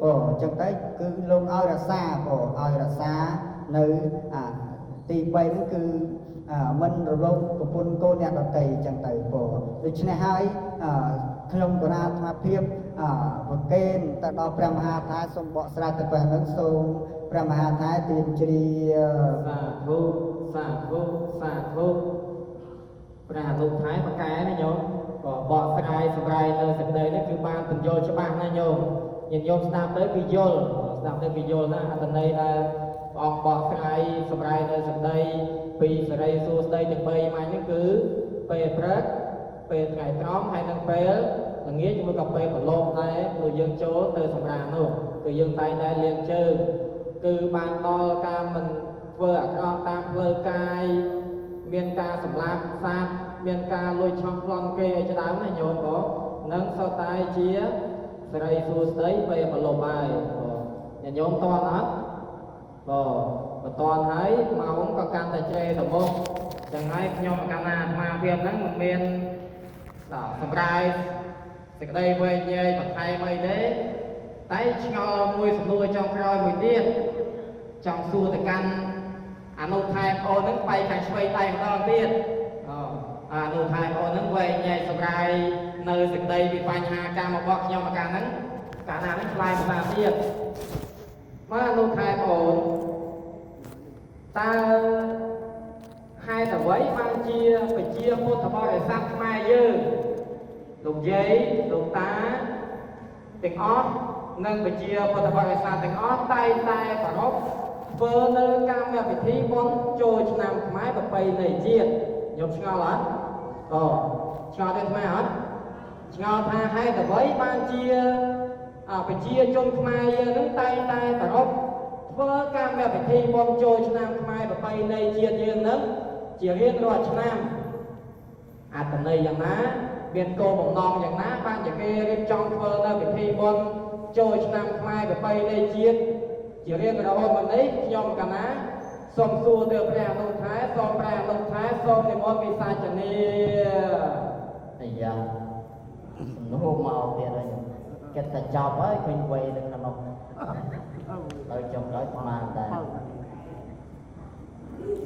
គឺលោកឲ្យរក្សានៅទី3ហ្នឹងគឺមិនរលកប្រពន្ធកូនអ្នកដតីអញ្ចឹងទៅដូច្នេះហើយខ្ញុំគណៈអាត្មាភាពប្រកេនទៅដល់ព្រះមហាថាសូមបកស្រាយទៅពេលហ្នឹងសូមព្រះមហាថាទានជ្រាសាធុព្រះអនុថៃបកែណាញោមក៏បកស្រាយសម្រាប់នៅសេចក្តីនេះគឺបានបញ្យល់ច្បាស់ណាញោមស្ដាប់ទៅពីយល់ណាអត្ថន័យដែលព្រះអង្គបកស្រាយសម្រាប់នៅសេចក្តីពីសេរីសួស្តីទាំង3ម៉ាញ់នេះគឺពេលព្រឹកពេលថ្ងៃត្រង់ហើយនិងពេលល្ងាចជាមួយក៏ពេលប្រឡប់ដែរព្រោះយើងចូលទៅសម្រាននោះគឺយើងតែងតែលាងជើងគឺបានដល់ការមិនធ្វើអាក្រក់តាមផ្លូវកាយមានការសម្លាប់សត្វមានការលួចឆក់ប្លន់គេឲ្យច្រើនណាញោមបងនឹងសុទ្ធតែជាសេរីសួស្តីពេលប្រឡប់ហើយបងញោមតអត់បើតន់ហើយម៉ោងក៏កាន់តែជ្រេទៅមុខចឹងហើយខ្ញុំកាលណាអាត្មាភាពហ្នឹងមិនមានសម្រាប់សេចក្តីវែងញែកបន្ថែមអីទេតែឆ្ងល់មួយសំណួរចុងក្រោយមួយទៀតចង់សួរទៅកាន់អនុថែប្អូនហ្នឹងបែកខាងឆ្វេងដៃម្ដងទៀតអនុថែប្អូនហ្នឹងវែងញែកសម្រាប់នៅសេចក្តីពីបញ្ហាកម្មរបស់ខ្ញុំមកកាលហ្នឹងកាលណាហ្នឹងឆ្លើយភាសាទៀតមកអនុថែប្អូនតើហេតុអ្វីបានជាប្រជាពុទ្ធបរិស័ទខ្មែរយើងលោកយាយលោកតាទាំងអស់ និងវិជាពុទ្ធបរិស័ទទាំងអស់តែងតែប្រារព្ធធ្វើនៅកម្មវិធីបុណ្យចូលឆ្នាំខ្មែរប្រពៃណីជាតិយកឆ្ងល់អត់ឆ្ងល់ទេថ្មអត់ឆ្ងល់ថាហេតុអ្វីបានជាប្រជាជនខ្មែរយើងនឹងតែងតែប្រារព្ធធ្វើកម្មវិធីបុណ្យចូលឆ្នាំខ្មែរប្រពៃណីជាតិយើងនឹងជារៀងរាល់ឆ្នាំអត្ថន័យយ៉ាងណាមានគោលបំណងយ៉ាងណាបានជាគេរៀបចំធ្វើនៅពិធីបុណ្យចូលឆ្នាំខ្មែរប្រពៃណីជាតិជារៀងរហូតមកនេះខ្ញុំកណាសូមសួរទៅព្រះអនុថែសូមព្រះអនុថែសូមនិមន្តវិសាចនីអាយ៉ាសំណួរមកទៀតហើយគេតែចប់ហើយឃើញវ័យនៅក្នុងដល់ចុងក្រោយប្រហែលដែរ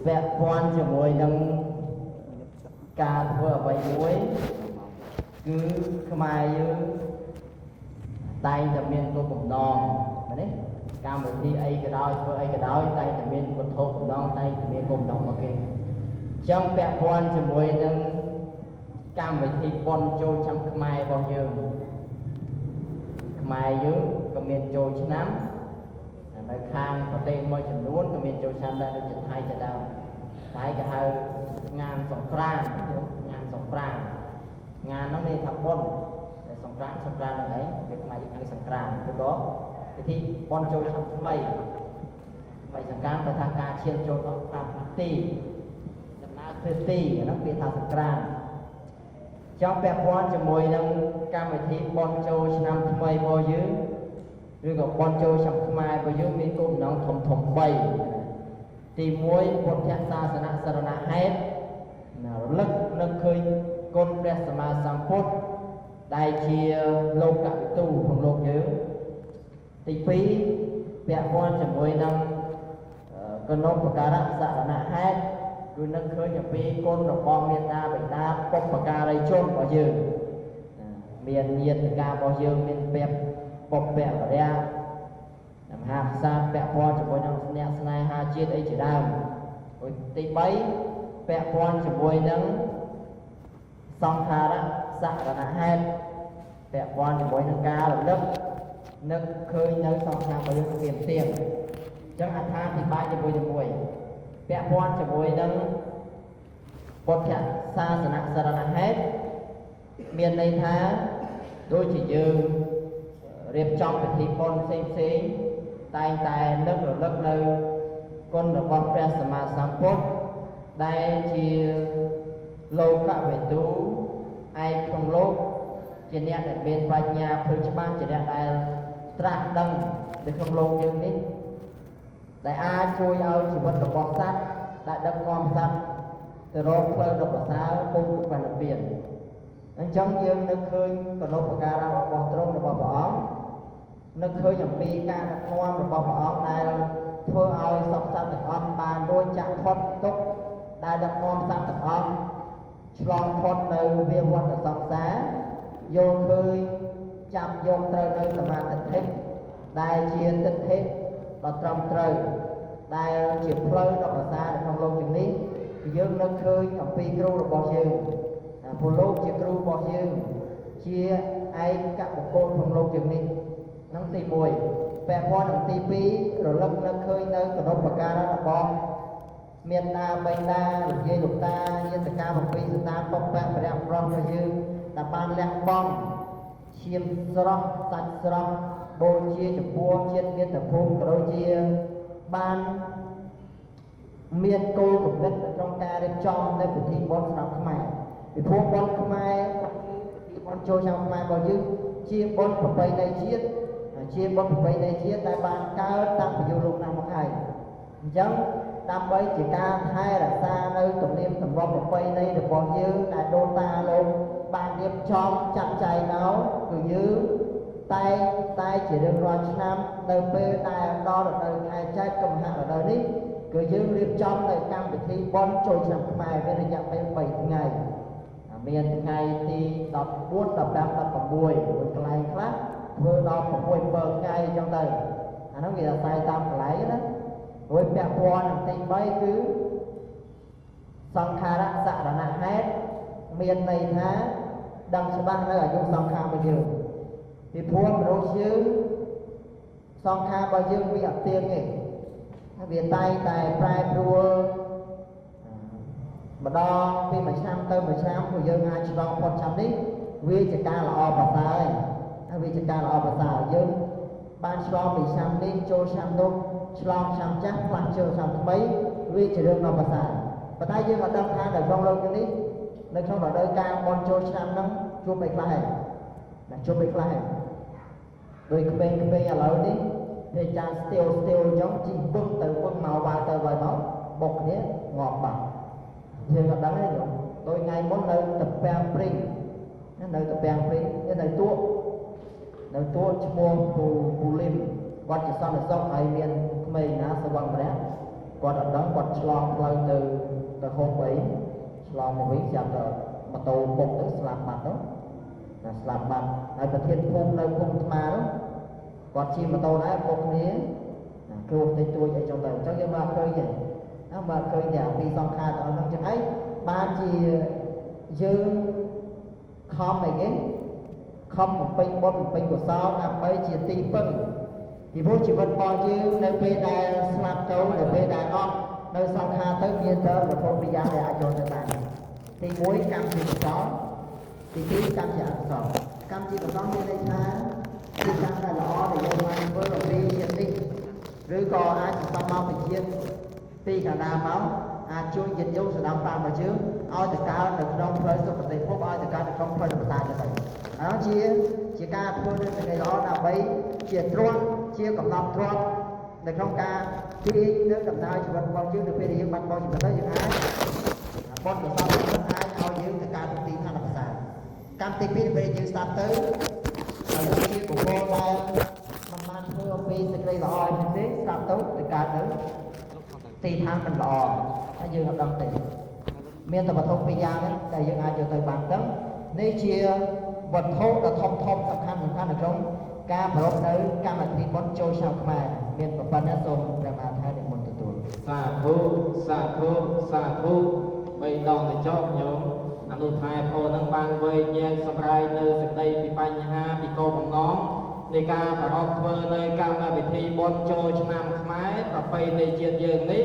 ពាក់ព័ន្ធជាមួយនឹងការធ្វើអ្វីមួយគឺខ្មែរយើងតែងតែមានគោលបំណងមែនទេកម្មវិធីអីក៏ដោយធ្វើអីក៏ដោយតែងតែមានវត្ថុបំណងតែងតែមានគោលបំណងរបស់គេអញ្ចឹងពាក់ព័ន្ធជាមួយនឹងកម្មវិធីបុណ្យចូលឆ្នាំខ្មែររបស់យើងខ្មែរយើងក៏មានចូលឆ្នាំនៅខាងប្រទេសមួយចំនួនក៏មានចូលឆ្នាំដែរដូចជាថៃទៅដែរតែគេហៅងานសង្ក្រាន្តងานសង្ក្រាន្តងานនោះមានថាបុណ្យតែសង្ក្រាន្តហ្នឹងឯងវាខ្មែរយើងហៅសង្ក្រាន្តឬក៏ពិធីបុណ្យចូលឆ្នាំថ្មីសង្ក្រាន្តបើថាការឈានចូលដល់តាមទីដំណើរធ្វើទីហ្នឹងគេថាសង្ក្រាន្តចង់ពាក់ព័ន្ធជាមួយនឹងកម្មវិធីបុណ្យចូលឆ្នាំថ្មីរបស់យើងឬក៏បុណ្យចូលឆ្នាំខ្មែររបស់យើងមានគោលបំណងធំ3ទី1ពុទ្ធសាសនាសរណហេតុរលឹកនឹកឃើញគុណព្រះសម្មាសម្ពុទ្ធដែលជាលោកកវិទូក្នុងលោកយើងទី2ពាក់ព័ន្ធជាមួយនឹងគណោបការៈសរណហេតុគឺនឹកឃើញអំពីគុណរបស់មេត្តាបិតាបុព្វការីជនរបស់យើងមានញាតិការរបស់យើងមានពេបបុព្វវរៈមហាក្សត្រពាក់ព័ន្ធជាមួយនឹងអ្នកស្នេហាជាតិអីជាដើមទី3ពាក់ព័ន្ធជាមួយនឹងសង្ខារៈសរណហេតុពាក់ព័ន្ធជាមួយនឹងការរលឹកនឹកឃើញនៅសង្ខាររបស់យើងមានទៀងអញ្ចឹងអត្ថាធិប្បាយជាមួយពាក់ព័ន្ធជាមួយនឹងពុទ្ធសាសនាសរណហេតុមានន័យថាដូចជាយើងរៀបចំពិធីបុណ្យផ្សេងតែងតែនឹករលឹកនៅគុណរបស់ព្រះសម្មាសម្ពុទ្ធដែលជាលោកវិទូឯកក្នុងលោកជាអ្នកដែលមានបញ្ញាភ្លឺច្បាស់ជាអ្នកដែលត្រាស់ដឹងនៅក្នុងលោកយើងនេះដែលអាចជួយឲ្យជីវិតរបស់សត្វដែលដឹកនាំសត្វទៅរកផ្លូវដ៏ប្រសើរពុទ្ធបរិនិព្វានអញ្ចឹងយើងនឹកឃើញគណោបការៈរបស់ទ្រង់របស់ព្រះអង្គនឹកឃើញអំពីការដឹកនាំរបស់ព្រះអង្គដែលធ្វើឲ្យសត្វទាំងអស់បានរួចចាក់ផុតទុក្ខដែលដឹកនាំសត្វទាំងអស់ឆ្លងផុតនៅវាវត្តសង្សារយកឃើញចាប់យកត្រូវនៅសមាធិដែលជាទិដ្ឋិដ៏ត្រឹមត្រូវដែលជាផ្លូវដ៏ប្រសើរក្នុងលោកទាំងនេះយើងនឹកឃើញអំពីគ្រូរបស់យើងពលលោកជាគ្រូរបស់យើងជាឯកបុគ្គលក្នុងលោកទាំងនេះនឹងទី1ពាក់ព័ន្ធនឹងទី2រលឹកនឹកឃើញនៅគណោបការៈរបស់មានតាបិតាលោកយាយលោកតាញាតិកា7សន្តានបុព្វព្រះប្រោះរបស់យើងដែលបានលះបង់ឈាមស្រស់សាច់ស្រស់បូជាចំពោះជាតិមាតុភូមិក៏ដូចជាបានមានគោលគំនិតក្នុងការរៀបចំនៅពិធីបុណ្យឆ្នាំខ្មែរពិធីបុណ្យខ្មែរពិធីបុណ្យចូលឆ្នាំខ្មែររបស់យើងជាបុណ្យប្រពៃណីជាតិជាបុណ្យប្រពៃណីជាតិដែលបានកើតតាំងពីយូរលង់ណាស់មកហើយអញ្ចឹងដើម្បីជាការថែរក្សានៅទំនៀមទម្លាប់ប្រពៃណីរបស់យើងដែលដូនតាលោកបានរៀបចំចាត់ចែងមកគឺយើងតែជារៀងរាល់ឆ្នាំនៅពេលដែលដល់រដូវខែចែកកុម្ភៈរដូវនេះគឺយើងរៀបចំនៅកម្មវិធីបុណ្យចូលឆ្នាំខ្មែរមានរយៈពេល3ថ្ងៃមានថ្ងៃទី14 15 16មួយកន្លែងខ្លះធ្វើដល់6 7ថ្ងៃអញ្ចឹងទៅអានោះវាអាស្រ័យតាមកន្លែងណារួចពាក់ព័ន្ធនឹងទី3គឺសង្ខារៈសរណហេតុមានន័យថាដឹងច្បាស់នៅអាយុសង្ខាររបស់យើងពីព្រោះមនុស្សយើង សង្ខាររបស់យើងវាអត់ទៀងទេវាតែតែប្រែប្រួលម្ដងពីមួយឆ្នាំទៅមួយឆ្នាំពួកយើងអាចឆ្លងផុតឆ្នាំនេះវាជាការល្អប្រសើរហើយវាជាការល្អប្រសើរយើងបានឆ្លងពីឆ្នាំនេះចូលឆ្នាំនោះឆ្លងឆ្នាំចាស់ផ្លាស់ចូលឆ្នាំថ្មីវាជារឿងដ៏ប្រសើរប៉ុន្តែយើងអត់ដឹងថានៅក្នុងលោកនេះនៅក្នុងរដូវកាលបុណ្យចូលឆ្នាំហ្នឹងជួបអីខ្លះហើយណាជួបអីខ្លះហើយដោយក្មេងៗឥឡូវនេះគេចាស់ស្ទាវអញ្ចឹងជីវឹងទៅវឹងមកវាយទៅវាយមកបុកគ្នាងាប់បាត់យើងអត់ដឹងទេញោមដោយថ្ងៃមុននៅតពាំងព្រីងនៅតពាំងព្រីងនៅទួឈ្មោះពូលីមគាត់ជាសន្តិសុខហើយមានក្មេងណាសវង្សម្រាប់គាត់អត់ដឹងគាត់ឆ្លងផ្លូវទៅហូបអីឆ្លងមកវិញចាប់ទៅម៉ូតូបុកទៅស្លាប់បាត់ទៅណាស្លាប់បាត់ហើយប្រធានភូមិនៅភូមិថ្មនោះគាត់ជិះម៉ូតូដែរបុកគ្នាគ្រោះតិចតួចអីចឹងទៅអញ្ចឹងយើងមកឃើញទេមកឃើញតែពីសង្ខារទៅហ្នឹងចឹងឯងបានជាយើងខំអីគេខំបំពេញបុណ្យបំពេញកុសលដើម្បីជាទីពឹងពីព្រោះជីវិតរបស់យើងនៅពេលដែលស្លាប់ទៅនៅពេលដែលអស់នៅសង្ខារទៅមានតែវត្ថុពីរយ៉ាងដែលអាចយកទៅបានទី1កម្មជាកុសលទី2កម្មជាអកុសលកម្មជាកុសលមានន័យថាជាកម្មដែលល្អដែលយើងបានធ្វើអំពីជាតិនេះឬក៏អាចសន្សំមកពីជាតិពីកណ្ដាលមកអាចជួយញាតិញោមស្ដាប់តាមរបស់យើងឲ្យទៅកើតនៅក្នុងផ្លូវសុគតិភពឲ្យទៅកើតនៅក្នុងផ្លូវនិព្វានទៅហើយជាការធ្វើនៅសេចក្តីល្អដើម្បីជាទ្រព្យជាកំណត់ទ្រព្យនៅក្នុងការទាញនៅដំណើរជីវិតរបស់យើងនៅពេលដែលយើងបាត់បង់ជីវិតទៅយើងអាចបុណ្យកុសលនេះអាចឲ្យយើងទៅកើតទីឋានប្រសើរកម្មទី2ពេលយើងស្ដាប់ទៅហើយជាបុគ្គលដែលមិនបានធ្វើអំពីសេចក្តីល្អនេះទេស្ដាប់ទៅកើតទៅទីឋានមិនល្អហើយយើងអត់ដឹងទេមានតែវត្ថុពីរយ៉ាងហ្នឹងដែលយើងអាចយកទៅបានទៅនេះជាវត្ថុដ៏ធំសំខាន់នៅក្នុងការប្រពនៅកម្មវិធីបុណ្យចូលឆ្នាំខ្មែរមានប្រព័ន្ធណាសូមព្រះមហាថៃនិមន្តទទួលសាធុបីដងទៅចប់ញោមអនុថែផោនឹងបានវែងញែកសម្រាយនៅសេចក្តីពីបញ្ហាពីគោលបំណងនៃការប្រពធ្វើនៅកម្មវិធីបុណ្យចូលឆ្នាំខ្មែរប្រពៃណីជាតិយើងនេះ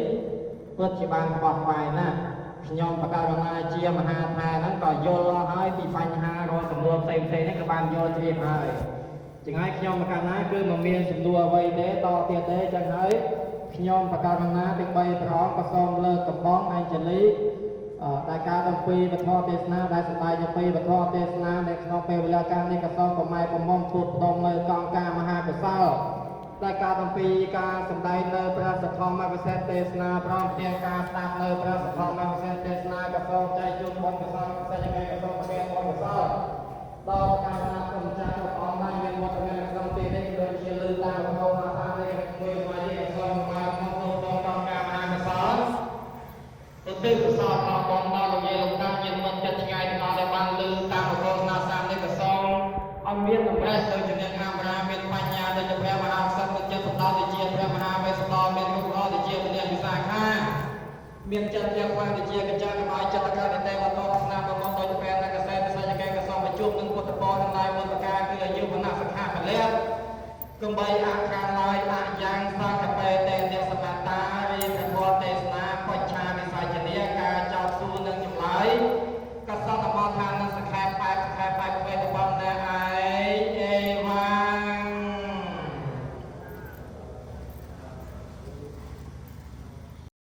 ពិតជាបានបោះផ្សាយណាស់ខ្ញុំបកករណាជាមហាថែហ្នឹងក៏យល់ហើយពីបញ្ហារាល់សំណួរផ្សេងៗនេះក៏បានយល់ជ្រាបហើយចឹងហើយខ្ញុំបកករណាគឺមិនមានសំណួរអ្វីទេតទៀតទេចឹងហើយខ្ញុំបកករណាទាំង3ព្រះអង្គក៏សូមលើកកំបងអញ្ជលីដែលការអំពីវត្ថុទេសនាដែលសម្ដែងអំពីវត្ថុទេសនានៅក្នុងពេលវេលាកាលនេះក៏សូមប្រម៉ែប្រមុំពុទ្ធផ្ដុំនៅកង្ការមហាកុសលដែលការអំពីការសម្ដែងនៅព្រះសទ្ធម្មវិសេសទេសនាព្រមទាំងការស្ដាប់នៅព្រះសទ្ធម្មវិសេសទេសនាក៏សូមចែកជូនបុណ្យកុសលផ្សេងៗក៏សូមប្រគេនបុណ្យកុសលដល់ការណាគុណចាស់គ្រប់អង្គបានមានវត្តមានក្នុងទីនេះដូចជាលើតាមវត្ថុអាសានេះមួយមកនេះក៏សូមមកក្នុងកងការមហាកុសលទៅទិកុសលរបស់បងដល់លោកយាយលោកតាញាតិមិត្តចិត្តឆ្ងាយទាំងអស់ដែលបានលើតាមវត្ថុណាសាមនេះក៏សូមឲ្យមានតម្រេះដោយជំនះអាប្រាមានបញ្ញាដោយជាព្រះមហាក្សត្រចិត្តសម្ដៅទៅជាព្រះមហាវេស្សន្តរមានរូបល្អទៅជាពលាវិសាខាមានចិត្តយ៉ាងខ្លាំងទៅជាកញ្ចក់កុំឲ្យចិត្តកើតតែវត្តស្នាមរបស់ដោយព្រះនិងកសែតសញ្ញាកែក៏សូមបញ្ជុំនឹងពុទ្ធពរទាំងឡាយមុនប្រការគឺអាយុវណ្ណៈសុខៈពលៈកំបីអខានឡើយអយ៉ាងសង្កបេតេអ្នកសមតារីព្រះពរ